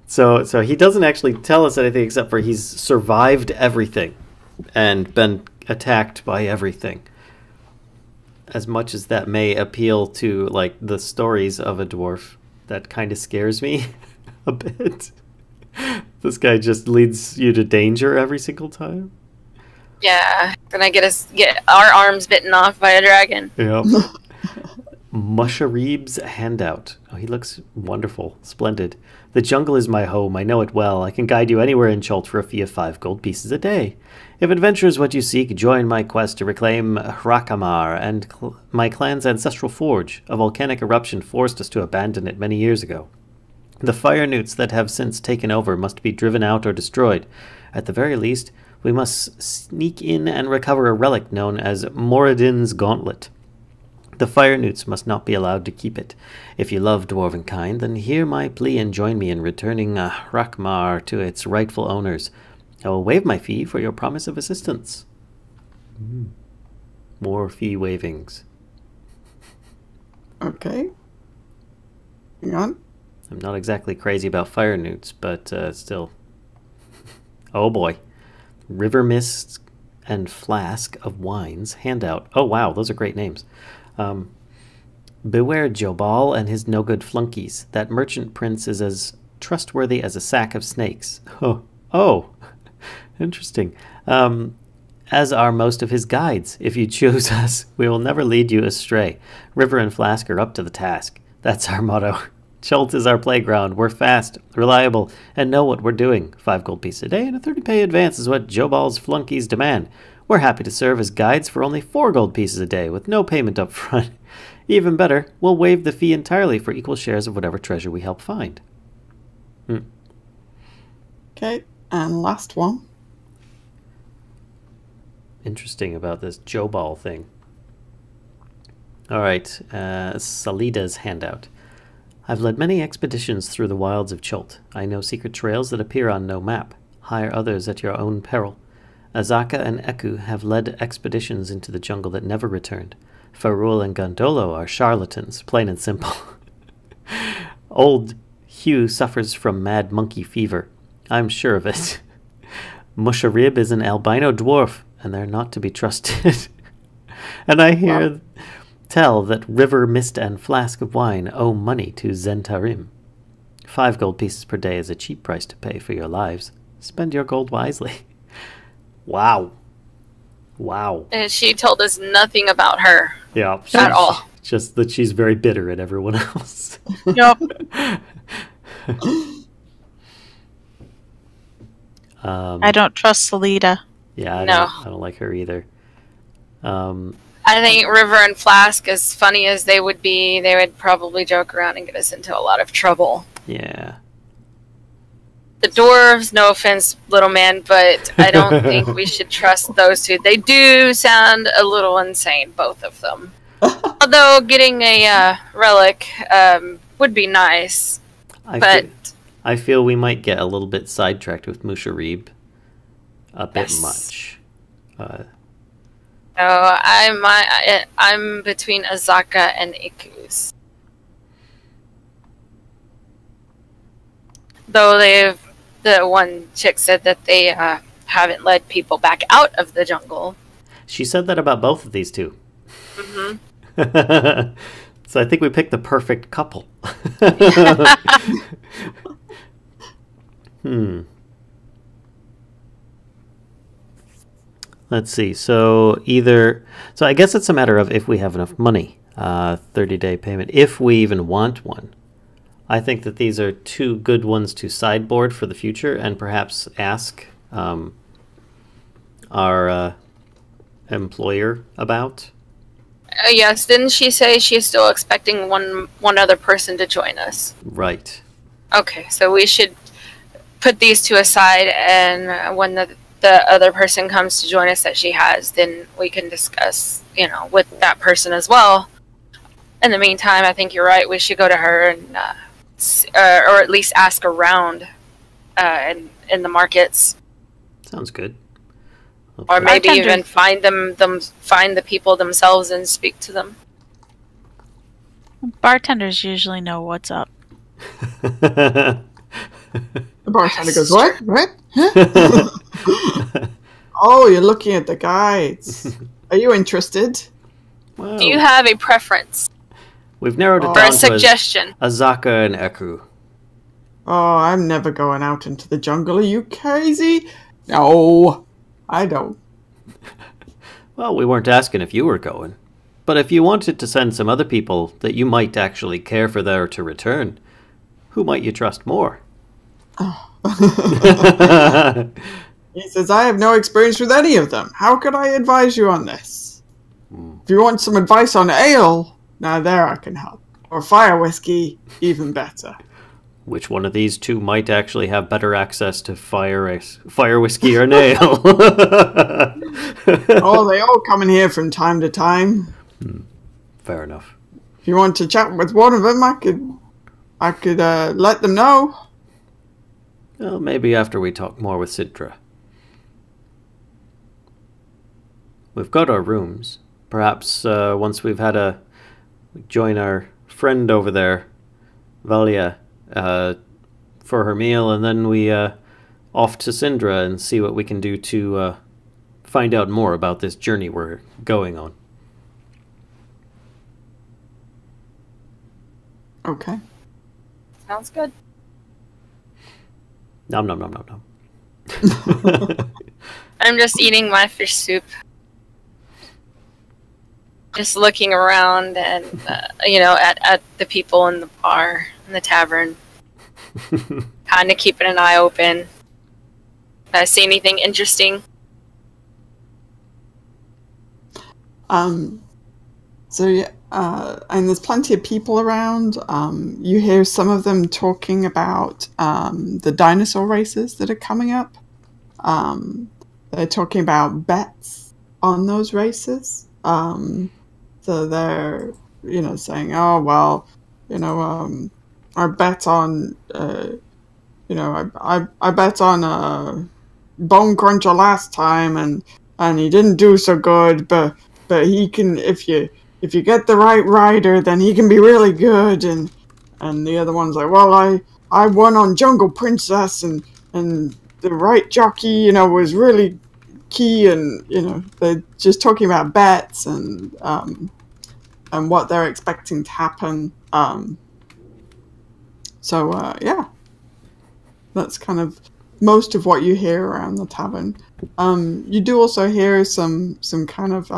So he doesn't actually tell us anything except for he's survived everything and been attacked by everything. As much as that may appeal to like the stories of a dwarf, that kind of scares me a bit. This guy just leads you to danger every single time. Yeah, gonna get our arms bitten off by a dragon. Yep. Mushareeb's handout. Oh, he looks wonderful. Splendid. The jungle is my home. I know it well. I can guide you anywhere in Chult for a fee of 5 gold pieces a day. If adventure is what you seek, join my quest to reclaim Hrakamar and my clan's ancestral forge. A volcanic eruption forced us to abandon it many years ago. The fire newts that have since taken over must be driven out or destroyed. At the very least, we must sneak in and recover a relic known as Moradin's Gauntlet. The fire newts must not be allowed to keep it. If you love dwarven kind, then hear my plea and join me in returning Hrakmar to its rightful owners. I will waive my fee for your promise of assistance. More fee waivings. Okay. Hang on. I'm not exactly crazy about fire newts, but still. Oh boy. River Mist and Flask of Wines handout. Oh wow, those are great names. Beware Jobal and his no-good flunkies. That merchant prince is as trustworthy as a sack of snakes. Oh, interesting. As are most of his guides. If you choose us, we will never lead you astray. River and Flask are up to the task. That's our motto. Chult is our playground. We're fast, reliable, and know what we're doing. 5 gold pieces a day and a 30-pay advance is what Jobal's flunkies demand. We're happy to serve as guides for only 4 gold pieces a day with no payment up front. Even better, we'll waive the fee entirely for equal shares of whatever treasure we help find. Okay, and last one. Interesting about this Jobal thing. All right, Salida's handout. I've led many expeditions through the wilds of Chult. I know secret trails that appear on no map. Hire others at your own peril. Azaka and Eku have led expeditions into the jungle that never returned. Farul and Gondolo are charlatans, plain and simple. Old Hugh suffers from mad monkey fever. I'm sure of it. Musharib is an albino dwarf, and they're not to be trusted. And I hear tell that River, Mist, and Flask of Wine owe money to Zentarim. 5 gold pieces per day is a cheap price to pay for your lives. Spend your gold wisely. Wow. And she told us nothing about her. Yeah. At all. Just that she's very bitter at everyone else. Yup. I don't trust Salida. Yeah, I don't like her either. I think River and Flask, as funny as they would be, they would probably joke around and get us into a lot of trouble. Yeah. The dwarves, no offense, little man, but I don't think we should trust those two. They do sound a little insane, both of them. Although getting a relic would be nice. I feel we might get a little bit sidetracked with Musharib. A bit much. I'm between Azaka and Ikus. Though the one chick said that they haven't led people back out of the jungle. She said that about both of these two. Mm-hmm. So I think we picked the perfect couple. Let's see. So I guess it's a matter of if we have enough money. 30-day payment, if we even want one. I think that these are 2 good ones to sideboard for the future and perhaps ask our employer about. Yes, didn't she say she's still expecting one other person to join us? Right. Okay, so we should put these two aside, and when the other person comes to join us that she has, then we can discuss, with that person as well. In the meantime, I think you're right. We should go to her and, or at least ask around, in the markets. Sounds good. Or maybe Bartender. even find find the people themselves and speak to them. Bartenders usually know what's up. The bartender goes, what? What? Huh? Oh, you're looking at the guides. Are you interested? Well, Do you have a preference we've narrowed it Or or down a suggestion? to Azaka and Eku. Oh, I'm never going out into the jungle. Are you crazy? No, I don't. Well, we weren't asking if you were going. But if you wanted to send some other people that you might actually care for there to return, who might you trust more? He says, I have no experience with any of them. How could I advise you on this? If you want some advice on ale, now there I can help. Or fire whiskey, even better. Which one of these two might actually have better access to fire whiskey or nail? Oh, they all come in here from time to time. Fair enough. If you want to chat with one of them, I could let them know. Well, maybe after we talk more with Syndra. We've got our rooms. Perhaps once we've had join our friend over there, Valia, for her meal, and then we off to Syndra and see what we can do to find out more about this journey we're going on. Okay. Sounds good. Nom nom nom nom nom. I'm just eating my fish soup. Just looking around and, at the people in the bar, in the tavern. Kind of keeping an eye open. If I see anything interesting. So yeah, and there's plenty of people around. You hear some of them talking about the dinosaur races that are coming up. They're talking about bets on those races. So they're, saying, oh, well, I bet on, I bet on Bone Cruncher last time and he didn't do so good, but he can, if you get the right rider, then he can be really good. And the other one's like, well, I won on Jungle Princess and the right jockey, was really key. And, they're just talking about bets and what they're expecting to happen. Yeah, that's kind of most of what you hear around the tavern. You do also hear some kind of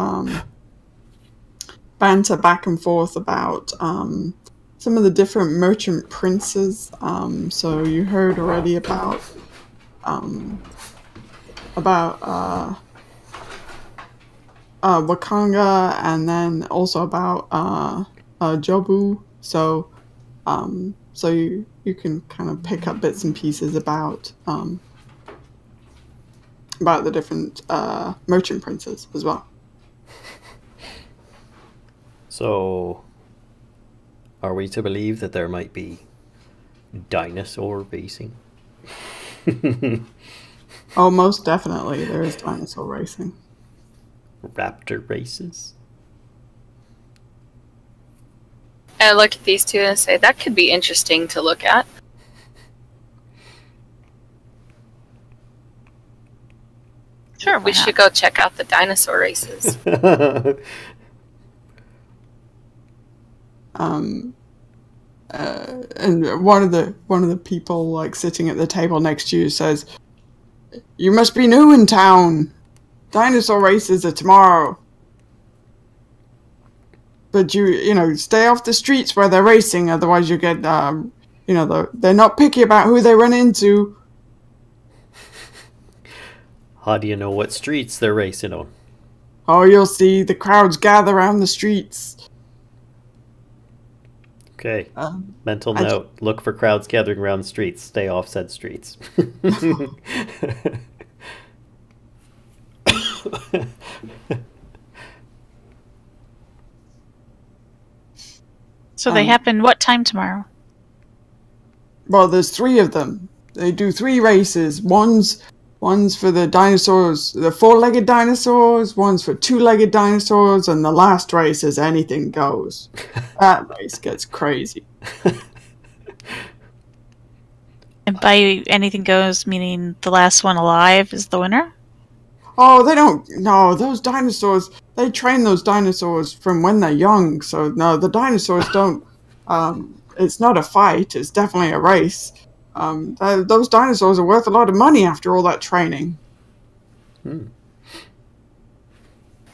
banter back and forth about some of the different merchant princes. So you heard already about Wakanga, and then also about Jobu. So you can kind of pick up bits and pieces about the different merchant princes as well. So, are we to believe that there might be dinosaur racing? Oh, most definitely, there is dinosaur racing. Raptor races? I look at these two and say, that could be interesting to look at. Sure, We should go check out the dinosaur races. And one of the people like sitting at the table next to you says, "You must be new in town. Dinosaur races are tomorrow. But you stay off the streets where they're racing, otherwise you get they're not picky about who they run into." How do you know what streets they're racing on? Oh, you'll see the crowds gather around the streets. Okay. Um, Mental I- note: look for crowds gathering around the streets. Stay off said streets. So they happen what time tomorrow? Well, there's 3 of them. They do 3 races. One's for the dinosaurs, the 4-legged dinosaurs. One's for 2-legged dinosaurs, and the last race is anything goes. That race gets crazy. And by anything goes, meaning the last one alive is the winner? Oh, they don't. No, those dinosaurs. They train those dinosaurs from when they're young. So no, the dinosaurs don't. It's not a fight. It's definitely a race. Those dinosaurs are worth a lot of money after all that training.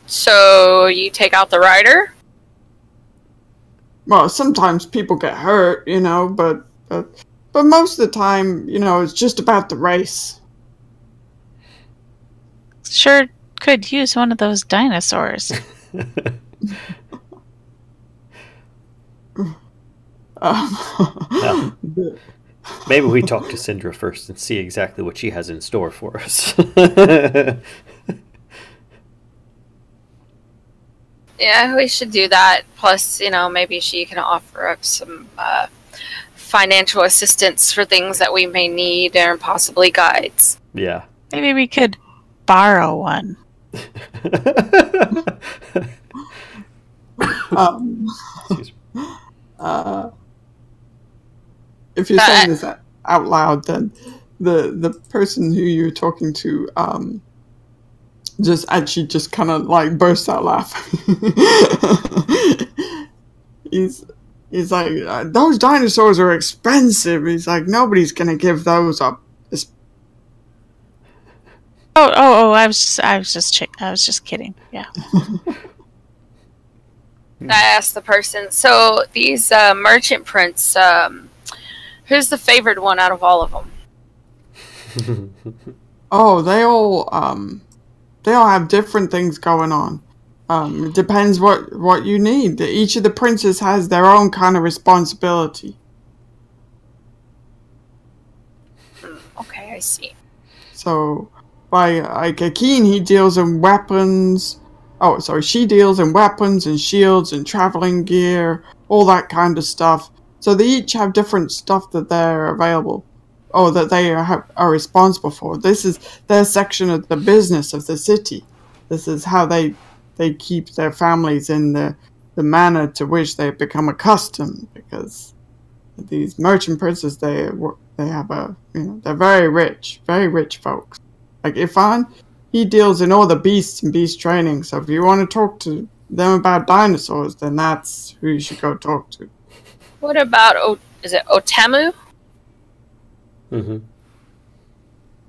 So you take out the rider? Well, sometimes people get hurt, but most of the time, it's just about the race. Sure could use one of those dinosaurs. Well, maybe we talk to Syndra first and see exactly what she has in store for us. Yeah, we should do that. Plus, maybe she can offer up some financial assistance for things that we may need, or possibly guides. Yeah. Maybe we could borrow one. Excuse me. If you're saying this out loud, then the person who you're talking to just kind of like bursts out laughing. He's like, those dinosaurs are expensive. He's like, nobody's gonna give those up. Oh! I was just kidding. Yeah. I asked the person. So these merchant prints, who's the favored one out of all of them? Oh, they all have different things going on. It depends what you need. Each of the princes has their own kind of responsibility. Okay, I see. So, like Akeen, he deals in weapons. Oh, sorry, she deals in weapons and shields and traveling gear, all that kind of stuff. So they each have different stuff that they're available, or that they are responsible for. This is their section of the business of the city. This is how they keep their families in the manner to which they've become accustomed. Because these merchant princes, they have they're very rich folks. Like Ifan, he deals in all the beasts and beast training. So if you want to talk to them about dinosaurs, then that's who you should go talk to. What about is it Otemu? Mm-hmm.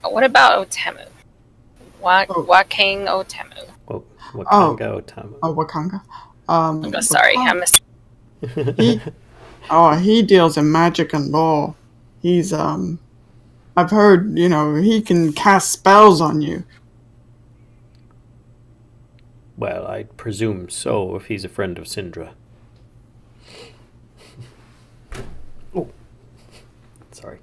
What about Otemu? Wakang Otemu. Wakanga Otama. Oh, Wakanga. I'm sorry, I missed. He deals in magic and law. He's I've heard, he can cast spells on you. Well, I presume so if he's a friend of Syndra. Oh. Sorry.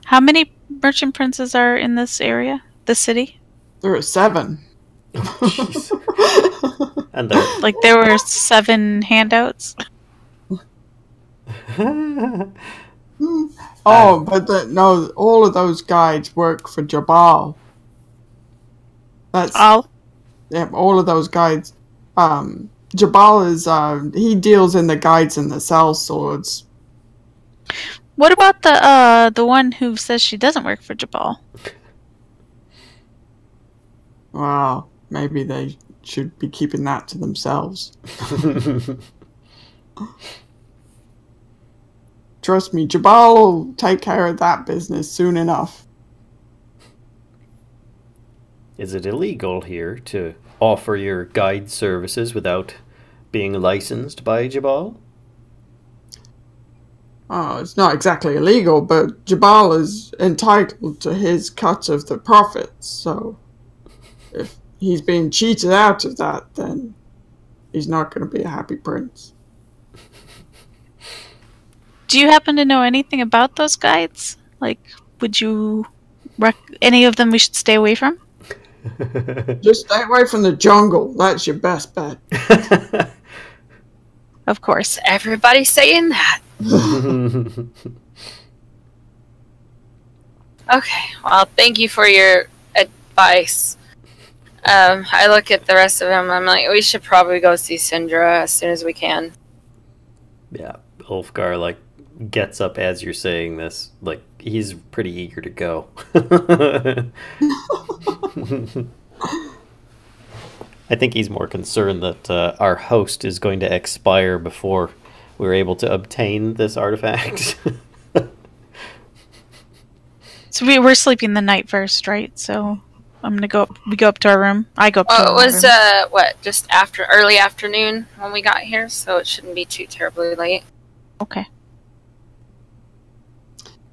How many merchant princes are in this area? This city? There are 7. Oh, and they're Like there were 7 handouts? But no, all of those guides work for Jabal. That's All? yeah, all of those guides. Jabal is he deals in the guides and the cell swords. What about the one who says she doesn't work for Jabal? Wow, maybe they should be keeping that to themselves. Trust me, Jabal will take care of that business soon enough. Is it illegal here to offer your guide services without being licensed by Jabal? It's not exactly illegal, but Jabal is entitled to his cut of the profits, so if he's being cheated out of that, then he's not going to be a happy prince. Do you happen to know anything about those guides? Like, would you any of them we should stay away from? Just stay away from the jungle. That's your best bet. Of course. Everybody's saying that. Okay, well, thank you for your advice. I look at the rest of them. I'm like, we should probably go see Syndra as soon as we can. Yeah, Ulfgar like gets up as you're saying this. Like he's pretty eager to go. I think he's more concerned that our host is going to expire before we're able to obtain this artifact. So we're sleeping the night first, right? So I'm gonna go up. We go up to our room. I go up to Well, our it was room. just after early afternoon when we got here, so it shouldn't be too terribly late. Okay.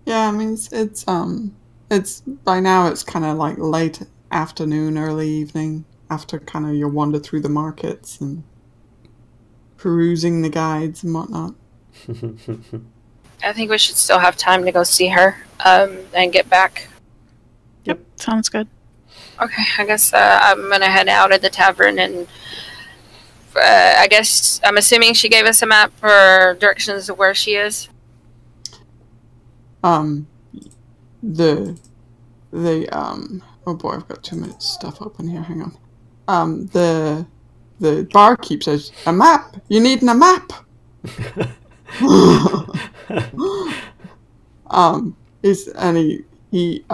Yeah, I mean it's by now it's kind of like late afternoon, early evening after kind of your wander through the markets and perusing the guides and whatnot. I think we should still have time to go see her and get back. Yep, sounds good. Okay, I guess I'm gonna head out of the tavern and I guess I'm assuming she gave us a map for directions of where she is. The oh boy, I've got too much stuff open here. Hang on. The barkeep says, a map. You need a map. He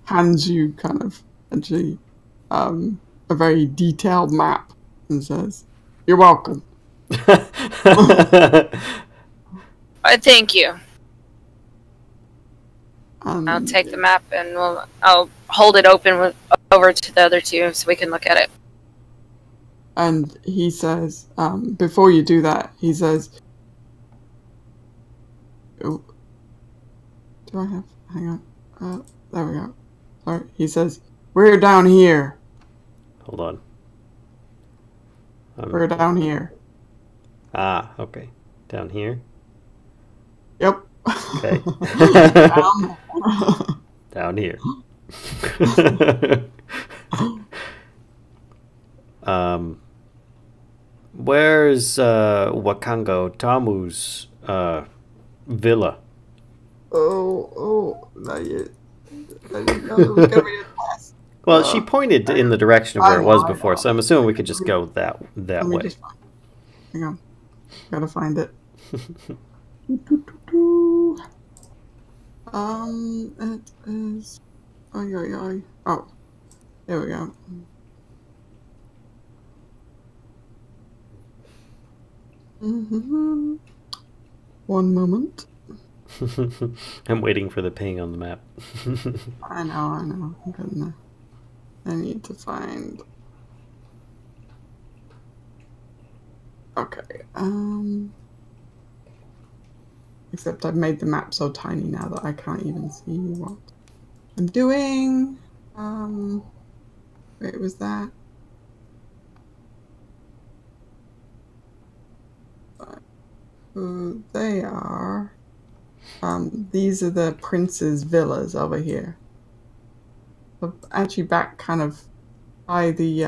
hands you kind of actually a very detailed map and says, "You're welcome." Thank you. I'll take the map and I'll hold it open over to the other two so we can look at it. And he says, before you do that, he says, oh, do I have, hang on, there we go. Sorry, he says, we're down here. Hold on. We're down here. Ah, okay. Down here? Yep. Okay. Down here. Where's Wakango Tamu's villa? Oh, not yet. I didn't know there was gonna be a class. Well, she pointed in the direction of where it was before, so I'm assuming we could just go that way. Hang on. Gotta find it. It is. Oh, there we go. One moment. I'm waiting for the ping on the map. I know. I'm getting there. I need to find. Okay. Except I've made the map so tiny now that I can't even see what I'm doing. Where was that? Who they are? These are the prince's villas over here. So actually back kind of by the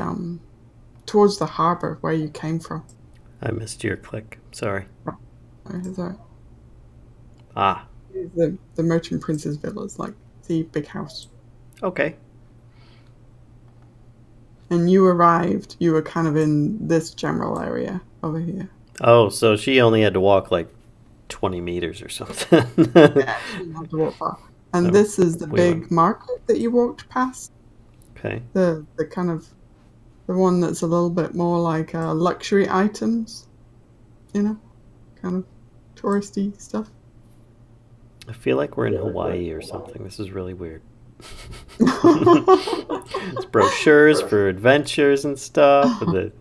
towards the harbor where you came from. I missed your click. Sorry. Sorry. Ah. The merchant prince's villas, like the big house. Okay. And you arrived. You were kind of in this general area over here. Oh, so she only had to walk like 20 meters or something. Yeah, she didn't have to walk far. And this is the big market that you walked past. Okay. The kind of the one that's a little bit more like luxury items, kind of touristy stuff. I feel like we're in Hawaii or something. This is really weird. It's brochures for adventures and stuff. And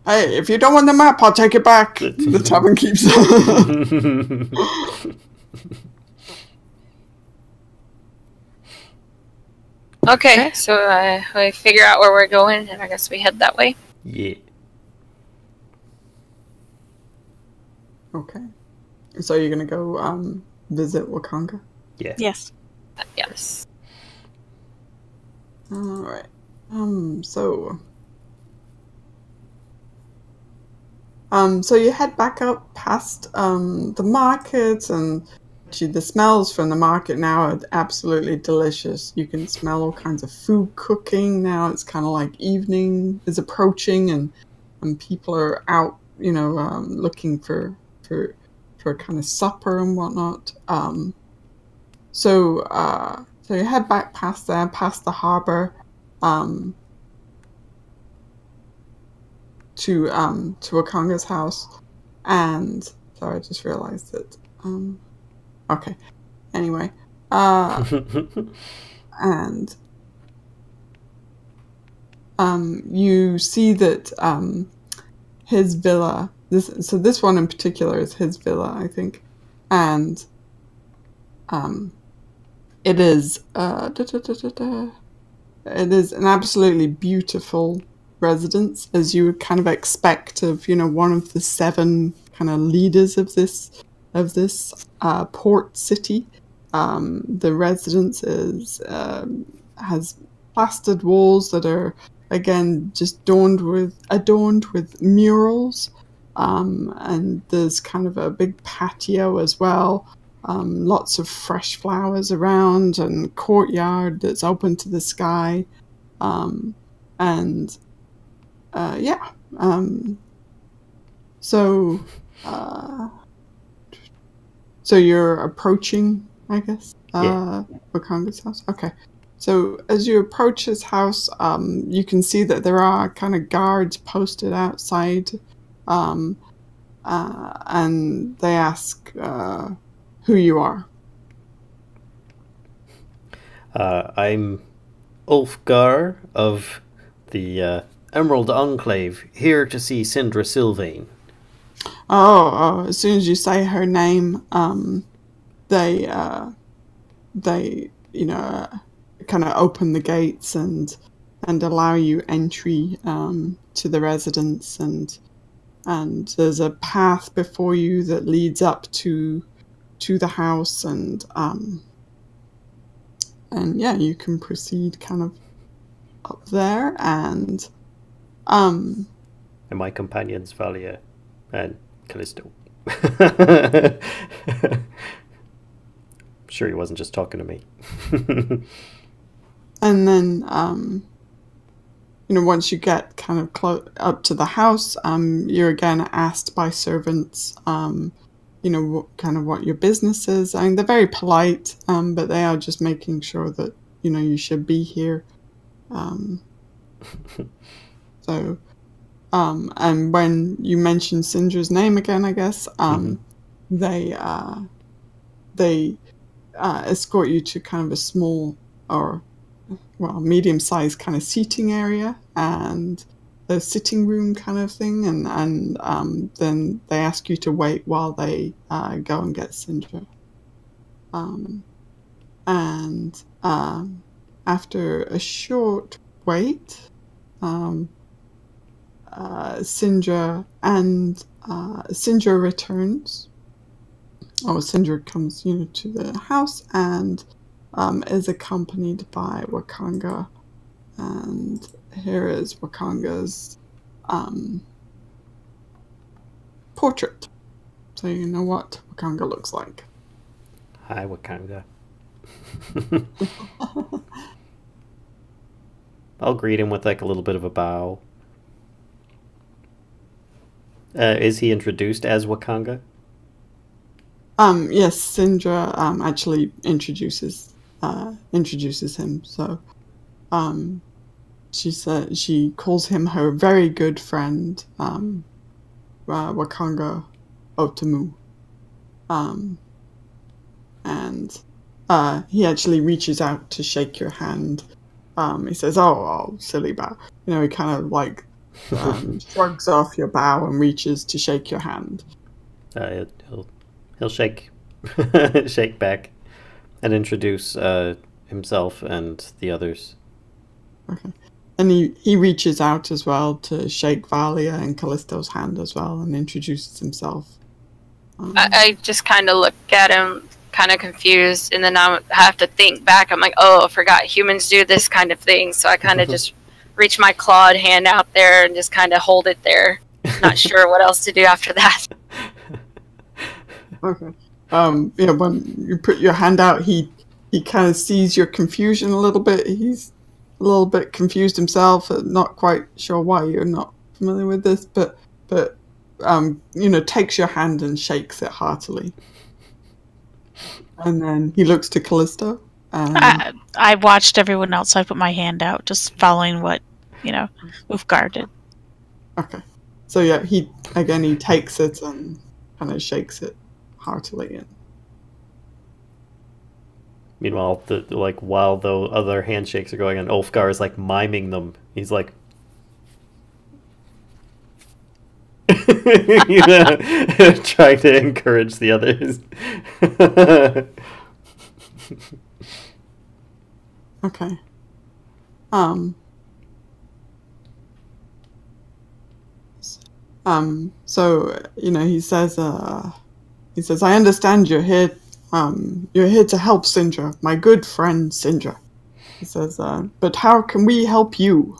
Hey, if you don't want the map, I'll take it back. The tavern keeps. Okay, so we figure out where we're going, and I guess we head that way. Yeah. Okay. So you're gonna go visit Wakanga? Yeah. Yes. Yes. All right. So you head back up past the market, and actually the smells from the market now are absolutely delicious. You can smell all kinds of food cooking now. It's kind of like evening is approaching, and people are out, looking for kind of supper and whatnot. So you head back past there, past the harbor, to Wakanga's house, and sorry, I just realized that. Okay. Anyway, and you see that his villa. This one in particular is his villa, I think, and it is it is an absolutely beautiful residence, as you would kind of expect of one of the 7 kind of leaders of this port city. The residence has plastered walls that are again just adorned with murals, and there's kind of a big patio as well. Lots of fresh flowers around, and courtyard that's open to the sky, and yeah. So you're approaching, I guess, Wakanga's house. Okay. So as you approach his house, you can see that there are kind of guards posted outside, and they ask who you are. I'm Ulfgar of the Emerald Enclave, here to see Syndra Sylvain. Oh, as soon as you say her name, they kind of open the gates and allow you entry to the residence, and there's a path before you that leads up to the house, and yeah, you can proceed kind of up there, and my companions Valia and Callisto. Sure he wasn't just talking to me. And then once you get kind of up to the house, you're again asked by servants what your business is. I mean, they're very polite, but they are just making sure that you should be here. So and when you mention Syndra's name again, I guess, they escort you to kind of a small or medium-sized kind of seating area and the sitting room kind of thing, and then they ask you to wait while they go and get Syndra. And after a short wait, Syndra returns. Syndra comes, to the house and is accompanied by Wakanga. And here is Wakanga's portrait, so you know what Wakanga looks like. Hi, Wakanga. I'll greet him with like a little bit of a bow. Is he introduced as Wakanga? Yes, Syndra actually introduces him. So, she calls him her very good friend, Wakanga Otamu. And he actually reaches out to shake your hand. He says, "Oh, silly bat." He kind of like shrugs off your bow and reaches to shake your hand. He'll shake shake back and introduce himself and the others. Okay. And he reaches out as well to shake Valia and Callisto's hand as well and introduces himself. I just kind of look at him, kind of confused, and then I have to think back. I'm like, oh, I forgot humans do this kind of thing. So I kind of just reach my clawed hand out there and just kind of hold it there. Not sure what else to do after that. Okay. When you put your hand out, he kind of sees your confusion a little bit. He's a little bit confused himself, not quite sure why you're not familiar with this, but takes your hand and shakes it heartily. And then he looks to Callisto. I watched everyone else, so I put my hand out, just following what, Ulfgar did. Okay. So yeah, he takes it and kind of shakes it heartily. And meanwhile, while the other handshakes are going on, Ulfgar is like miming them. He's like trying to encourage the others. Okay. So he says, I understand you're here. You're here to help Syndra, my good friend Syndra. He says, but how can we help you?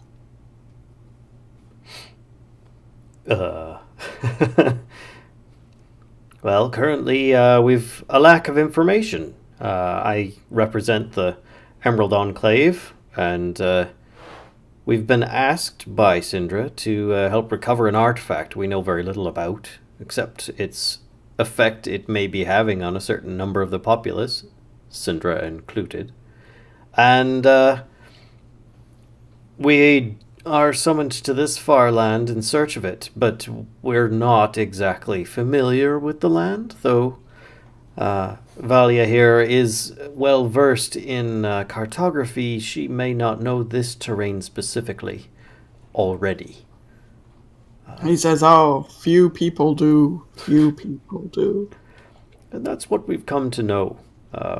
Well, currently we've a lack of information. I represent the Emerald Enclave, and we've been asked by Syndra to help recover an artifact we know very little about, except its effect it may be having on a certain number of the populace, Syndra included. And we are summoned to this far land in search of it, but we're not exactly familiar with the land, though Valia here is well versed in cartography. She may not know this terrain specifically already. He says, oh, few people do. And that's what we've come to know.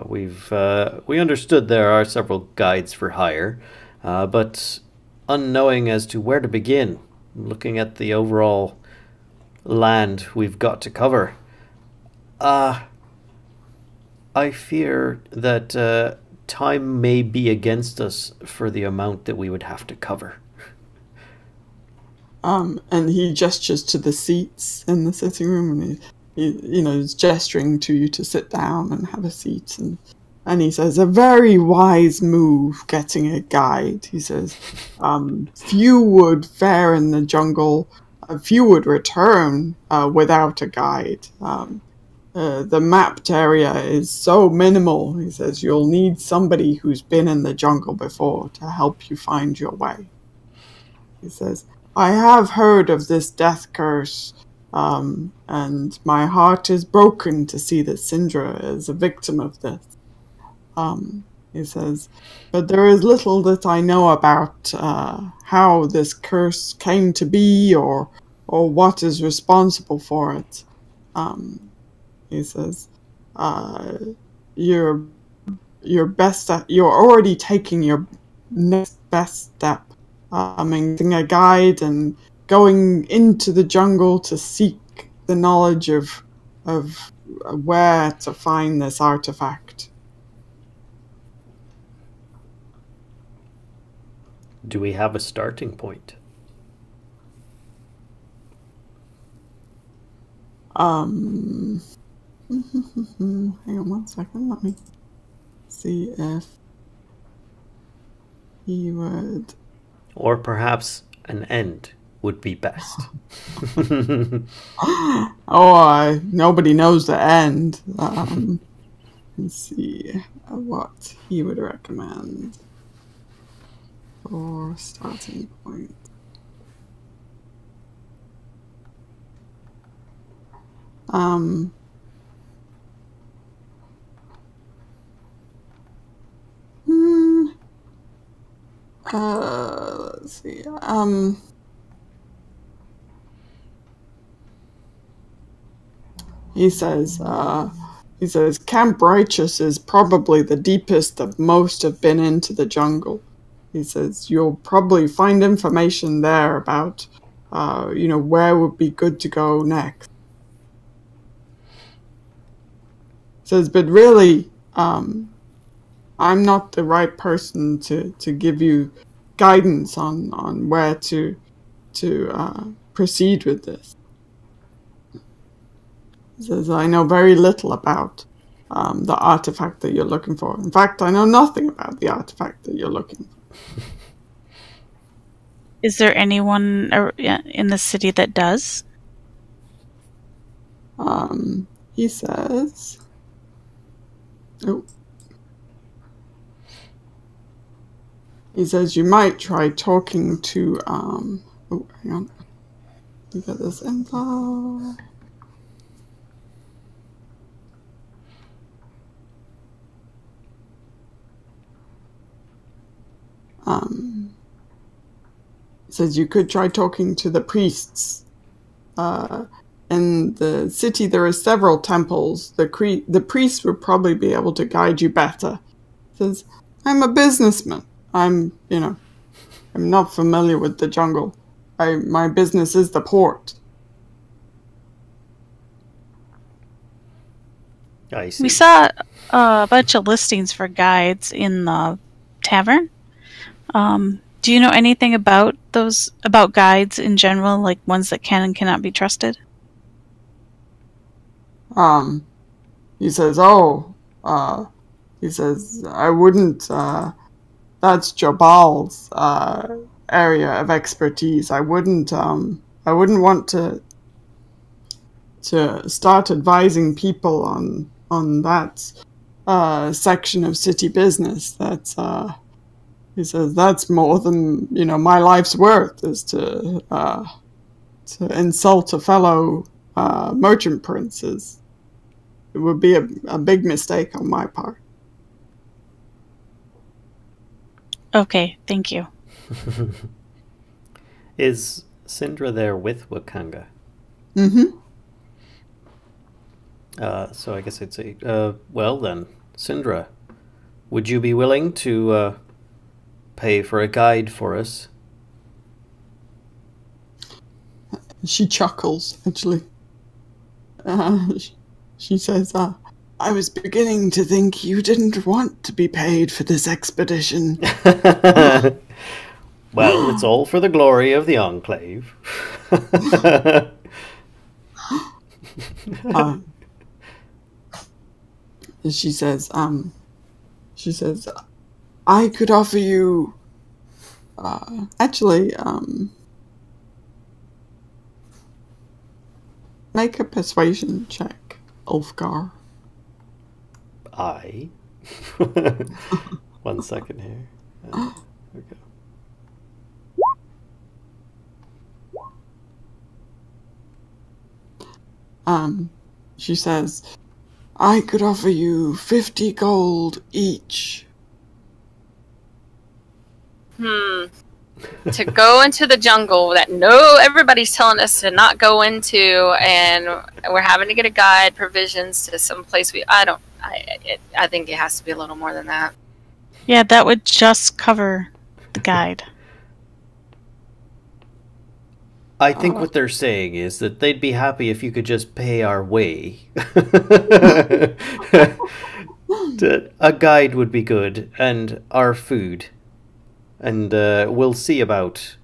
We understood there are several guides for hire, but unknowing as to where to begin, looking at the overall land we've got to cover, I fear that time may be against us for the amount that we would have to cover. And he gestures to the seats in the sitting room, and he is gesturing to you to sit down and have a seat, and he says, a very wise move getting a guide. He says, few would fare in the jungle, few would return without a guide. The mapped area is so minimal. He says, you'll need somebody who's been in the jungle before to help you find your way. He says, I have heard of this death curse, and my heart is broken to see that Syndra is a victim of this. He says, but there is little that I know about how this curse came to be or what is responsible for it. He says, you're already taking your next best step. Getting a guide and going into the jungle to seek the knowledge of where to find this artifact. Do we have a starting point? Hang on 1 second. Let me see if he would. Or perhaps an end would be best. Nobody knows the end. Let's see what he would recommend for starting point. Let's see. he says, Camp Righteous is probably the deepest that most have been into the jungle. He says, you'll probably find information there about, where would be good to go next. He says, but really, I'm not the right person to give you guidance on where to proceed with this. He says, I know very little about the artifact that you're looking for. In fact, I know nothing about the artifact that you're looking for. Is there anyone in the city that does? He says... Oh. He says you might try talking to... hang on. Let me get this info... says you could try talking to the priests. In the city, there are several temples. The priests would probably be able to guide you better. Says, I'm a businessman. I'm not familiar with the jungle. My business is the port. I see. We saw a bunch of listings for guides in the tavern. Do you know anything about guides in general, like ones that can and cannot be trusted? He says, I wouldn't, that's Jabal's, area of expertise. I wouldn't want to start advising people on that, section of city business. That's, he says, that's more than, my life's worth, is to insult a fellow, merchant prince. It would be a big mistake on my part. Okay, thank you. Is Syndra there with Wakanga? Mm-hmm. So I guess I'd say, well then, Syndra, would you be willing to pay for a guide for us? She chuckles, actually. She says, I was beginning to think you didn't want to be paid for this expedition. Well, it's all for the glory of the Enclave. She says, I could offer you, make a persuasion check, Ulfgar. I? 1 second here. Okay. She says, I could offer you 50 gold each. To go into the jungle that everybody's telling us to not go into, and we're having to get a guide, provisions to some place I think it has to be a little more than that. Yeah, that would just cover the guide. I think what they're saying is that they'd be happy if you could just pay our way. A guide would be good, and our food. And we'll see about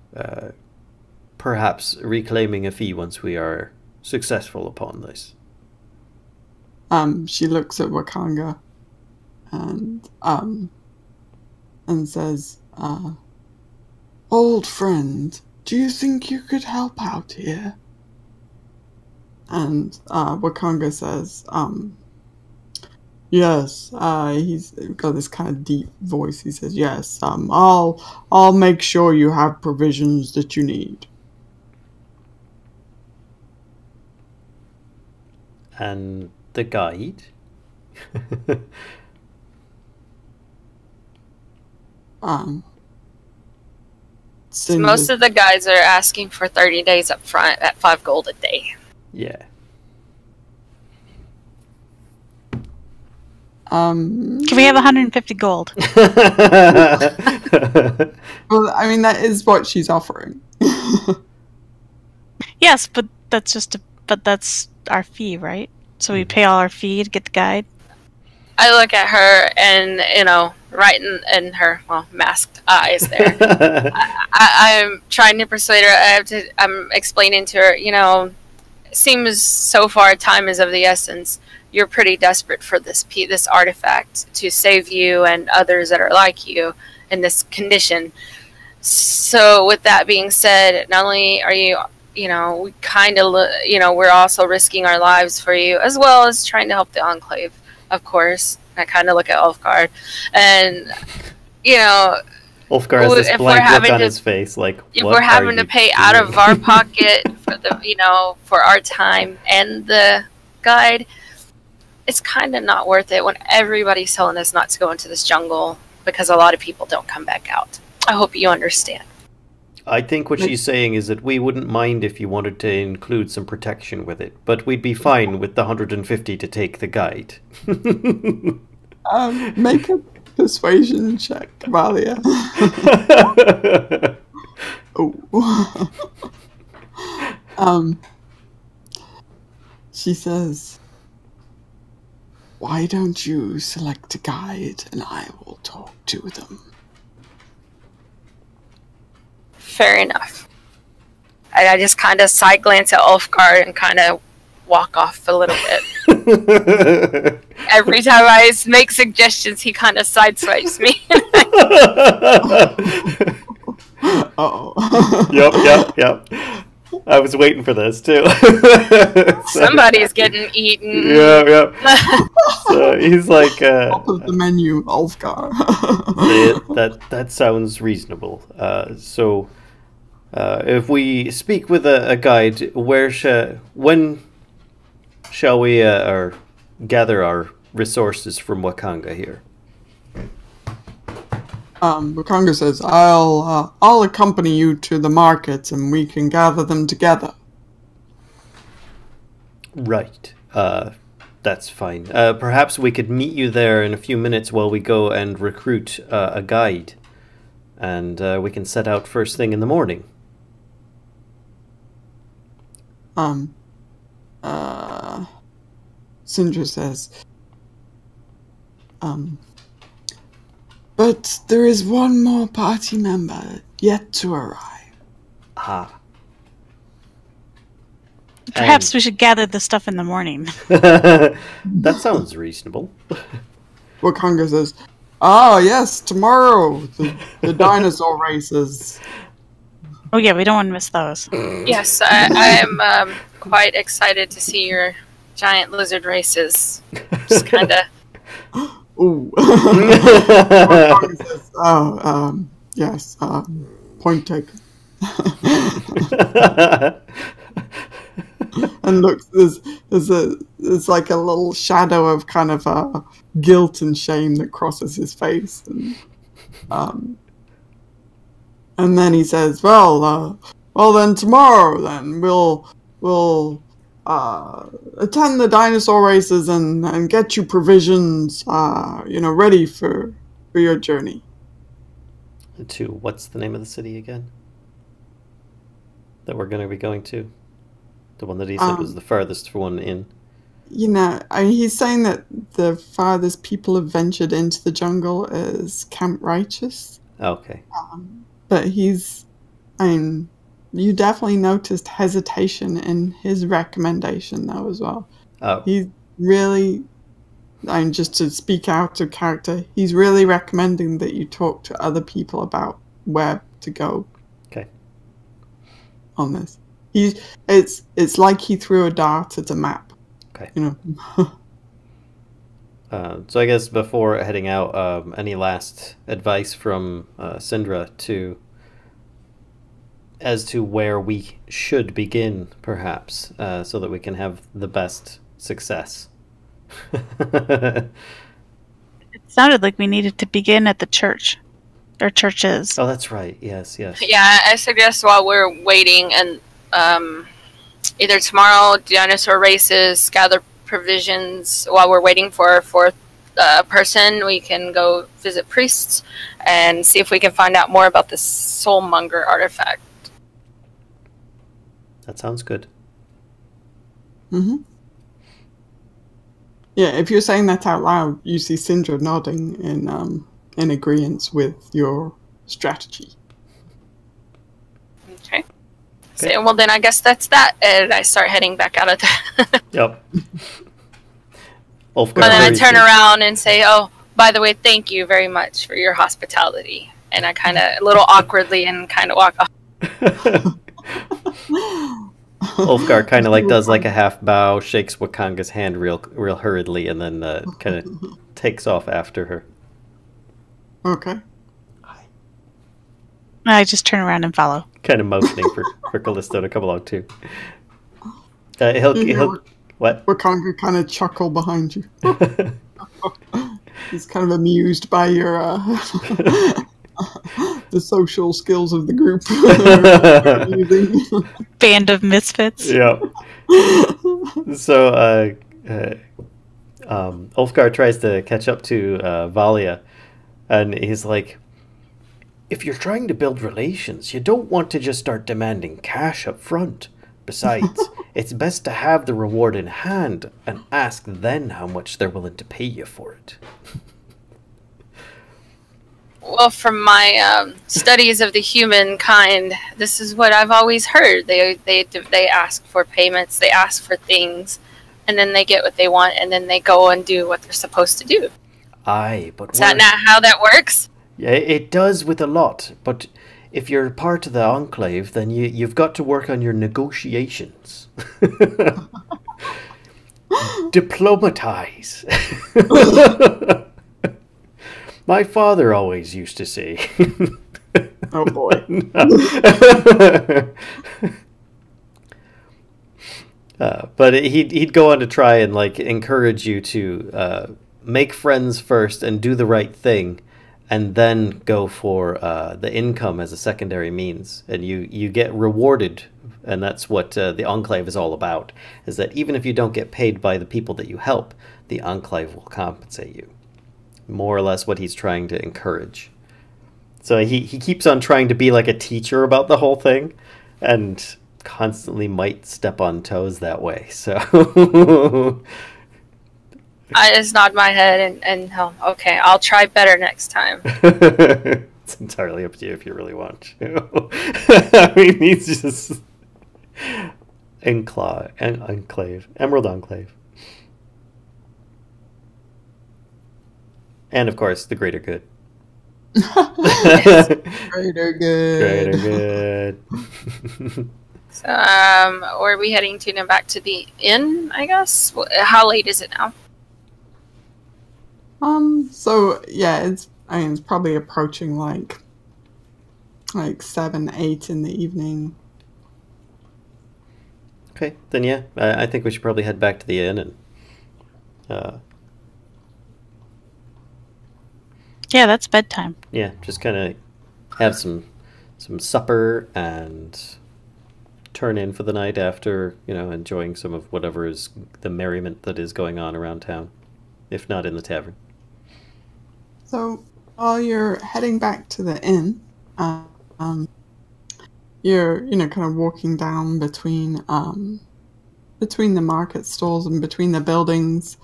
perhaps reclaiming a fee once we are successful upon this. She looks at Wakanga and says, old friend, do you think you could help out here? And Wakanga says, yes, he's got this kind of deep voice. He says, yes, I'll make sure you have provisions that you need. And the guide? So most of the guides are asking for 30 days up front at 5 gold a day. Yeah. Can we have 150 gold? Well, I mean, that is what she's offering. Yes, but that's our fee, right? So we pay all our fee to get the guide. I look at her and, right in her, masked eyes there. I'm trying to persuade her. I'm explaining to her, it seems so far time is of the essence. You're pretty desperate for this artifact to save you and others that are like you in this condition. So with that being said, not only are you, we kind of, we're also risking our lives for you, as well as trying to help the Enclave, of course. I kind of look at Ulfgar, and, Ulfgar has this blank look on his face, like, if we're having to pay out of our pocket for for our time and the guide, it's kind of not worth it when everybody's telling us not to go into this jungle because a lot of people don't come back out. I hope you understand. I think what she's saying is that we wouldn't mind if you wanted to include some protection with it, but we'd be fine with the 150 to take the guide. Make a persuasion check, Valia. She says, "Why don't you select a guide and I will talk to them?" Fair enough. I just kind of side glance at Ulfgar and kind of walk off a little bit. Every time I make suggestions, he kind of sideswipes me. Yep. I was waiting for this too. Somebody's getting eaten. Yeah. So he's like, top of the menu, Ulfgar. that sounds reasonable. So if we speak with a guide, when shall we gather our resources from Wakanga here? Wakanga says, I'll accompany you to the market and we can gather them together. Right. That's fine. Perhaps we could meet you there in a few minutes while we go and recruit a guide. And we can set out first thing in the morning. Syndra says, but there is one more party member yet to arrive. Perhaps we should gather the stuff in the morning. That sounds reasonable. Wakanga says, yes, tomorrow, the dinosaur races. Oh yeah, we don't want to miss those. Yes, I am quite excited to see your giant lizard races. Just kind of... Ooh. Wakanga says, yes, point taken. And looks, there's like a little shadow of kind of guilt and shame that crosses his face, and then he says, well then tomorrow then we'll attend the dinosaur races and get you provisions ready for your journey. To what's the name of the city again that we're going to be going to? The one that he said was the farthest one in. He's saying that the farthest people have ventured into the jungle is Camp Righteous. Okay. But you definitely noticed hesitation in his recommendation, though, as well. Oh. He's really, just to speak out of character, he's really recommending that you talk to other people about where to go. Okay. On this. It's like he threw a dart at a map. Okay. So I guess before heading out, any last advice from Syndra as to where we should begin, perhaps, so that we can have the best success? It sounded like we needed to begin at the church. Or churches. Oh, that's right. Yes. Yeah, I suggest while we're waiting and either tomorrow, dinosaur races, gather provisions while we're waiting for our fourth person, we can go visit priests and see if we can find out more about this soulmonger artifact. That sounds good. Mm-hmm. Yeah, if you're saying that out loud, you see Syndra nodding in agreement with your strategy. Okay. So, well, then I guess that's that. And I start heading back out of the... Yep. And then I turn around and say, oh, by the way, thank you very much for your hospitality. And I kind of, a little awkwardly, and kind of walk off. Ulfgar kind of like does like a half bow, shakes Wakanga's hand real hurriedly, and then kind of takes off after her. Okay. I just turn around and follow. Kind of motioning for Callisto to come along too. He'll what? Wakanga kind of chuckle behind you. He's kind of amused by your the social skills of the group. Band of misfits. Yeah. So Ulfgar tries to catch up to Valia, and he's like, if you're trying to build relations, you don't want to just start demanding cash up front. Besides, it's best to have the reward in hand and ask then how much they're willing to pay you for it. Well, from my studies of the humankind, this is what I've always heard. They ask for payments, they ask for things, and then they get what they want, and then they go and do what they're supposed to do. Aye, but is that not how that works? Yeah, it does with a lot, but if you're part of the Enclave, then you've got to work on your negotiations. Diplomatize. My father always used to say. Oh boy. But he'd go on to try and like encourage you to make friends first and do the right thing, and then go for the income as a secondary means, and you get rewarded, and that's what the Enclave is all about. Is that even if you don't get paid by the people that you help, the Enclave will compensate you. More or less what he's trying to encourage. So he keeps on trying to be like a teacher about the whole thing, and constantly might step on toes that way. So I just nod my head and okay, I'll try better next time. It's entirely up to you if you really want to. I mean, he's just Enclave, Emerald Enclave. And of course, the greater good. Yes. Greater good. Greater good. So, are we heading to now back to the inn, I guess? How late is it now? So yeah, it's probably approaching like 7, 8 in the evening. Okay, then yeah, I think we should probably head back to the inn and yeah, that's bedtime. Yeah, just kind of have some supper and turn in for the night after, enjoying some of whatever is the merriment that is going on around town, if not in the tavern. So while you're heading back to the inn, you're kind of walking down between the market stalls and between the buildings,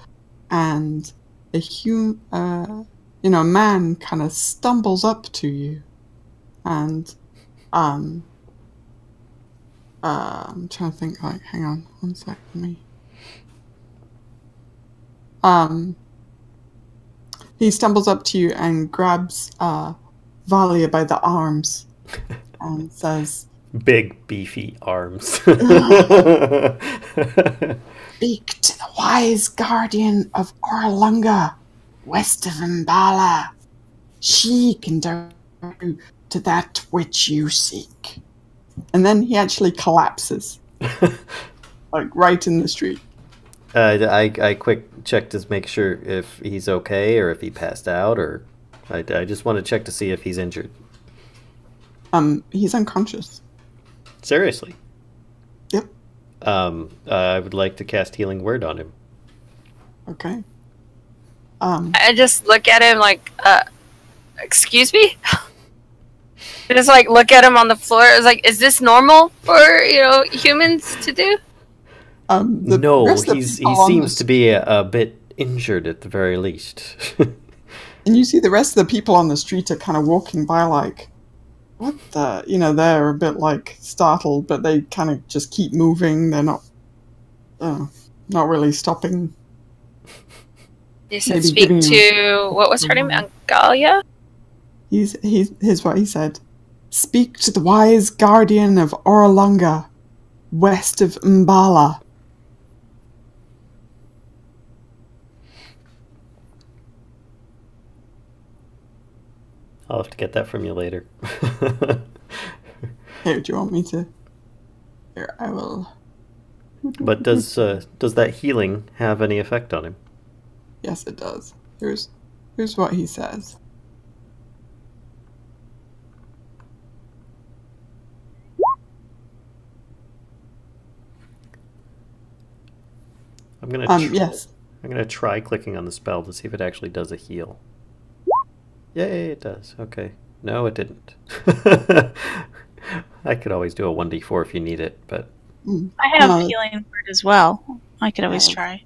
and a man kind of stumbles up to you, and I'm trying to think. Hang on one sec for me. He stumbles up to you and grabs Valia by the arms and says, "Big beefy arms." "Speak to the wise guardian of Orlunga, west of Mbala. She can direct you to that which you seek." And then he actually collapses, like right in the street. I quick check to make sure if he's okay or if he passed out, or I just want to check to see if he's injured. He's unconscious. Seriously? Yep. I would like to cast Healing Word on him. Okay. I just look at him like, excuse me? I just like look at him on the floor. I was like, is this normal for, humans to do? No, he seems to be a bit injured at the very least. And you see the rest of the people on the street are kind of walking by like, what the? They're a bit like startled, but they kind of just keep moving. They're not really stopping. You said speak to, what was her name? Angalia? Here's what he said. Speak to the wise guardian of Oralunga, west of Mbala. I'll have to get that from you later. Here, do you want me to? Here, I will. But does that healing have any effect on him? Yes, it does. Here's what he says. I'm gonna yes. I'm gonna try clicking on the spell to see if it actually does a heal. Yay, it does. Okay. No, it didn't. I could always do a 1d4 if you need it, but I have healing word as well. I could always try.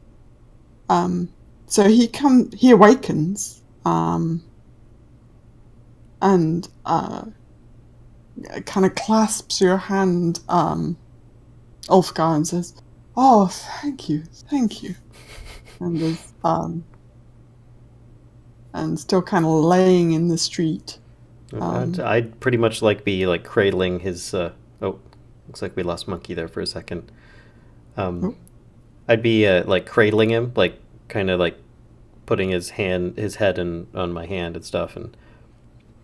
So he awakens, and kind of clasps your hand, Ulfgar, and says, "Oh, thank you," and is and still kind of laying in the street. I'd pretty much be cradling his. Looks like we lost Monkey there for a second. I'd be cradling him, kind of putting his head on my hand and stuff, and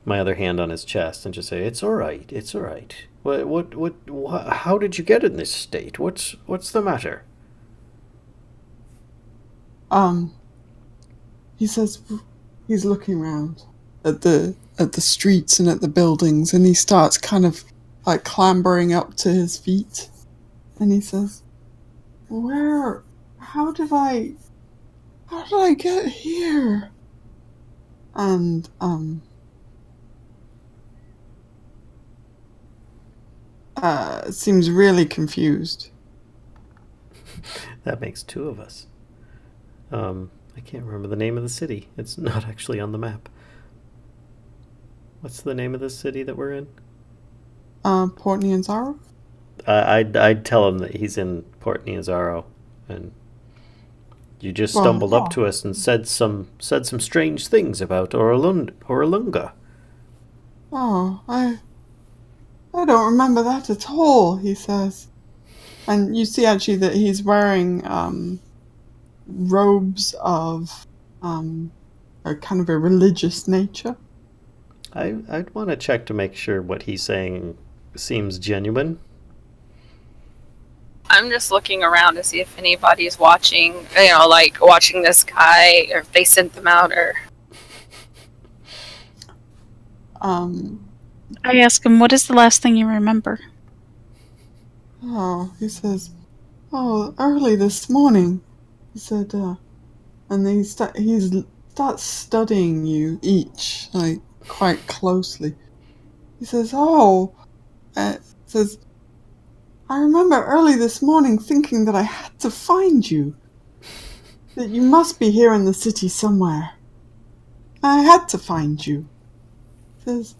my other hand on his chest, and just say, "It's all right. It's all right. What? How did you get in this state? What's the matter?" He says he's looking around at the streets and at the buildings, and he starts kind of clambering up to his feet, and he says, how did I get here? And seems really confused. That makes two of us. I can't remember the name of the city. It's not actually on the map. What's the name of the city that we're in? Port Nyanzaru? I'd tell him that he's in Port Nyanzaru, and you just stumbled up to us and said some strange things about Oralunga. Oh, I don't remember that at all, he says. And you see actually that he's wearing robes of a kind of a religious nature. I'd want to check to make sure what he's saying seems genuine. I'm just looking around to see if anybody's watching, watching this guy, or if they sent them out, or... I ask him, what is the last thing you remember? Oh, he says, early this morning. He said, and he starts studying you each, quite closely. He says, I remember early this morning thinking that I had to find you. That you must be here in the city somewhere. I had to find you. He says,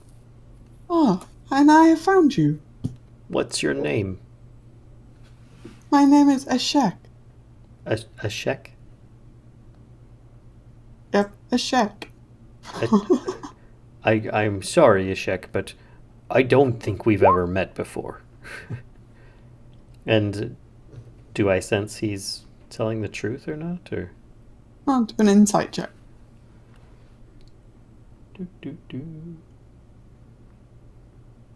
and I have found you. What's your name? My name is Ashek. Ashek? Yep, Ashek. I'm sorry, Ashek, but I don't think we've ever met before. And do I sense he's telling the truth or not? Or I'll do an insight check.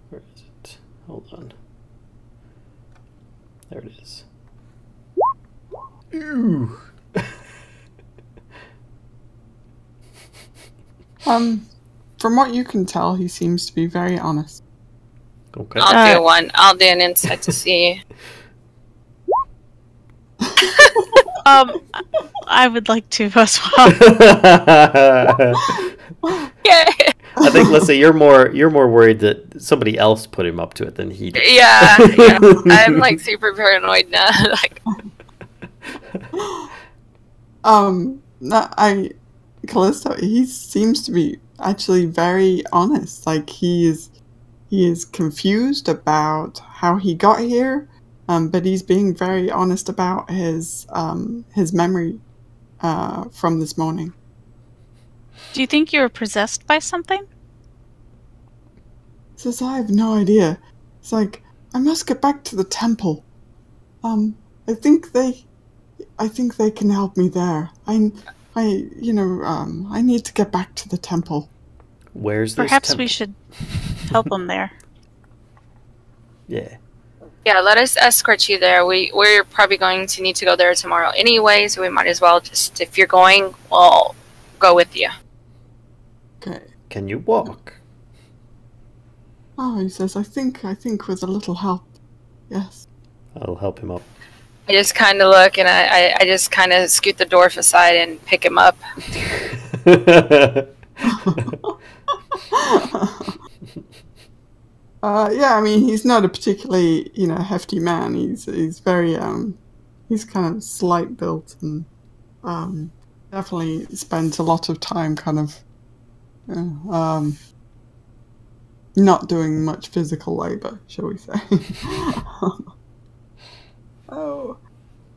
Where is it? Hold on. There it is. Ooh. From what you can tell, he seems to be very honest. Okay. I'll do one. I'll do an insight to see. I would like to as well. Yeah. I think, Lissa, you're more worried that somebody else put him up to it than he did. Yeah. I'm like super paranoid now. Like, Callisto, he seems to be actually very honest. Like he is confused about how he got here, but he's being very honest about his memory from this morning. Do you think you were possessed by something? Says I have no idea. It's like I must get back to the temple. I think they can help me there. I need to get back to the temple. Where's this Perhaps temple? we should help him there. Yeah. yeah, let us escort you there. We're probably going to need to go there tomorrow anyway, so we might as well just, if you're going, we'll go with you. Okay. Can you walk? Oh, he says, I think with a little help. Yes. I'll help him up. I just kind of look and I just kind of scoot the dwarf aside and pick him up. Yeah, I mean, he's not a particularly, hefty man. He's very, he's kind of slight built and definitely spends a lot of time kind of, not doing much physical labor, shall we say. Oh,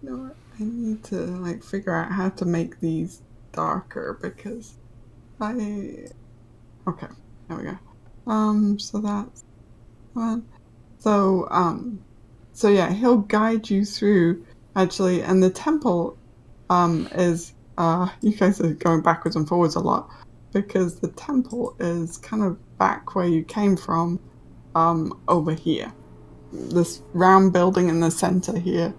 no, I need to, figure out how to make these darker because okay, there we go. So that's one. So yeah, he'll guide you through, actually, and the temple, is, you guys are going backwards and forwards a lot, because the temple is kind of back where you came from, over here. This round building in the center here,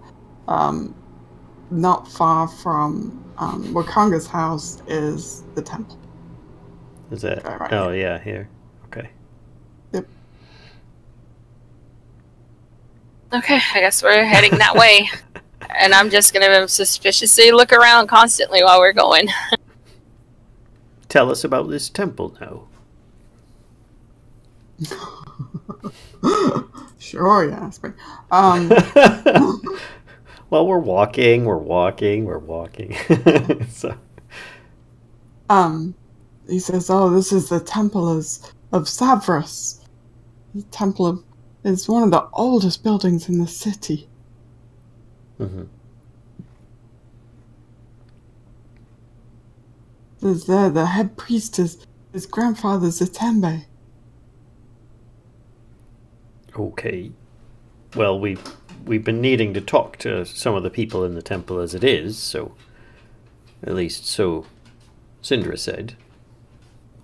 not far from Wakanga's house is the temple. Is that? Right. Oh yeah, here. Okay. Yep. Okay, I guess we're heading that way. And I'm just going to suspiciously look around constantly while we're going. Tell us about this temple now. Sure, you ask me. Well, we're walking. So. He says, "Oh, this is the temple of Savras. The temple is one of the oldest buildings in the city." Mm-hmm. There's the head priest is his grandfather Zatembe. Okay. Well, we've been needing to talk to some of the people in the temple as it is, so at least so Syndra said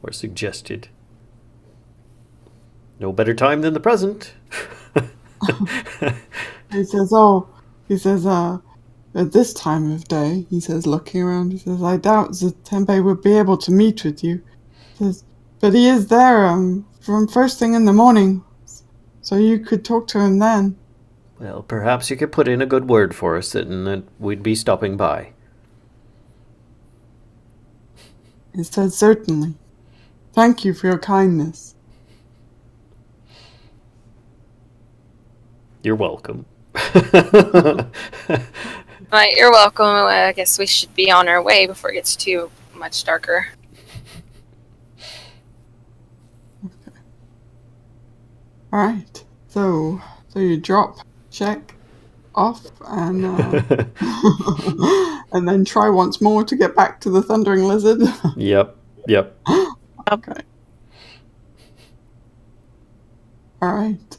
or suggested. No better time than the present. He says, at this time of day, he says, looking around, he says, I doubt Zatembe would be able to meet with you. He says, but he is there from first thing in the morning, so you could talk to him then. Well, perhaps you could put in a good word for us and that we'd be stopping by. He said, certainly. Thank you for your kindness. You're welcome. Right, you're welcome. I guess we should be on our way before it gets too much darker. Okay. Alright. So you drop, check, off, and and then try once more to get back to the Thundering Lizard. Yep. Okay. Alright.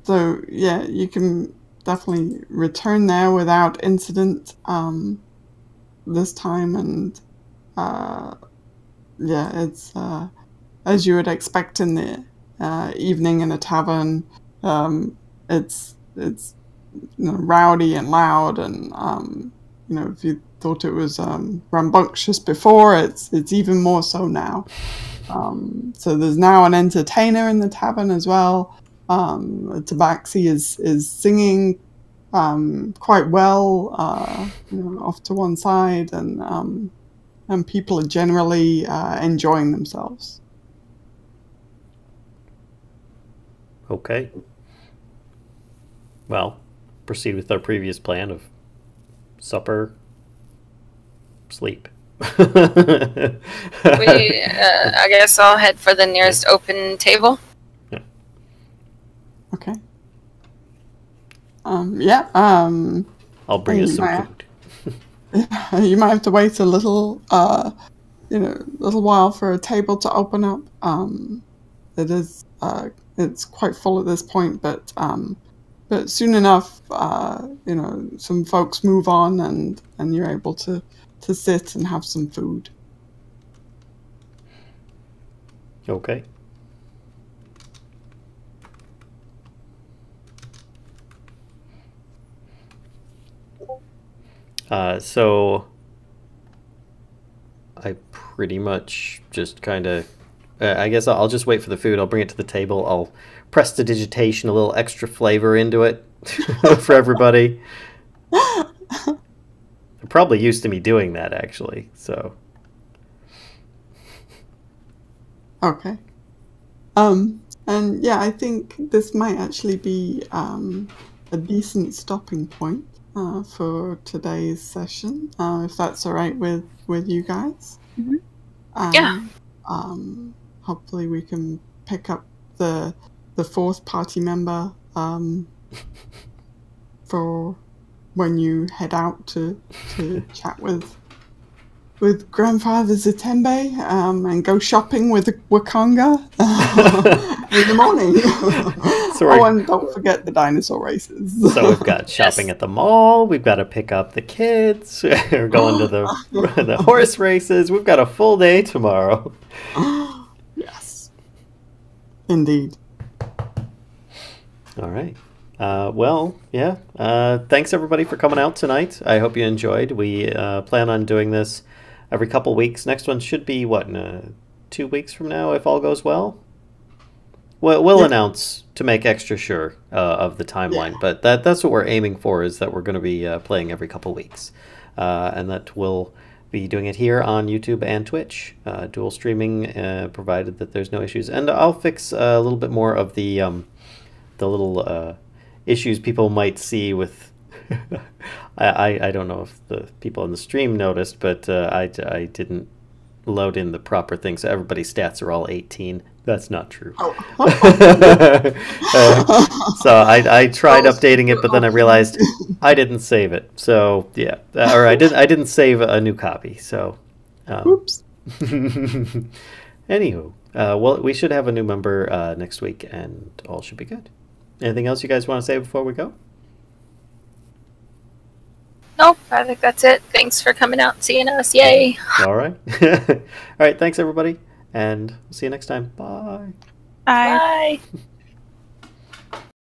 So yeah, you can definitely return there without incident this time, and yeah, it's as you would expect in the evening in a tavern. It's rowdy and loud, and if you thought it was rambunctious before, it's even more so now. So there's now an entertainer in the tavern as well. Tabaxi is singing quite well, off to one side, and people are generally enjoying themselves. Okay. Well, proceed with our previous plan of supper, sleep. I guess I'll head for the nearest open table. Yeah. Okay. I'll bring us some food. You might have to wait a little, little while for a table to open up. It's quite full at this point, but soon enough, some folks move on, and you're able to sit and have some food. Okay. So I pretty much just kind of, I guess I'll just wait for the food. I'll bring it to the table. I'll press the digitation, a little extra flavor into it for everybody. They're probably used to me doing that, actually. So. Okay. And yeah, I think this might actually be a decent stopping point for today's session, if that's all right with you guys. Mm-hmm. Yeah. Hopefully we can pick up the fourth party member for when you head out to chat with Grandfather Zatembe and go shopping with Wakanga in the morning. And don't forget the dinosaur races. So we've got shopping at the mall. We've got to pick up the kids. We're going to the horse races. We've got a full day tomorrow. Yes. Indeed. All right. Thanks everybody for coming out tonight. I hope you enjoyed. We plan on doing this every couple weeks. Next one should be, 2 weeks from now, if all goes well? We'll announce to make extra sure of the timeline, but that's what we're aiming for, is that we're going to be playing every couple weeks. And that we'll be doing it here on YouTube and Twitch, dual streaming, provided that there's no issues. And I'll fix a little bit more of the little issues people might see with... I don't know if the people in the stream noticed, but I didn't load in the proper thing, so everybody's stats are all 18. That's not true. So I tried updating it, but then I realized I didn't save it. So yeah, or I didn't save a new copy. So, oops. Anywho, we should have a new member next week, and all should be good. Anything else you guys want to say before we go? Nope, I think that's it. Thanks for coming out and seeing us. Yay. All right. All right. Thanks, everybody. And we'll see you next time. Bye. Bye. Bye.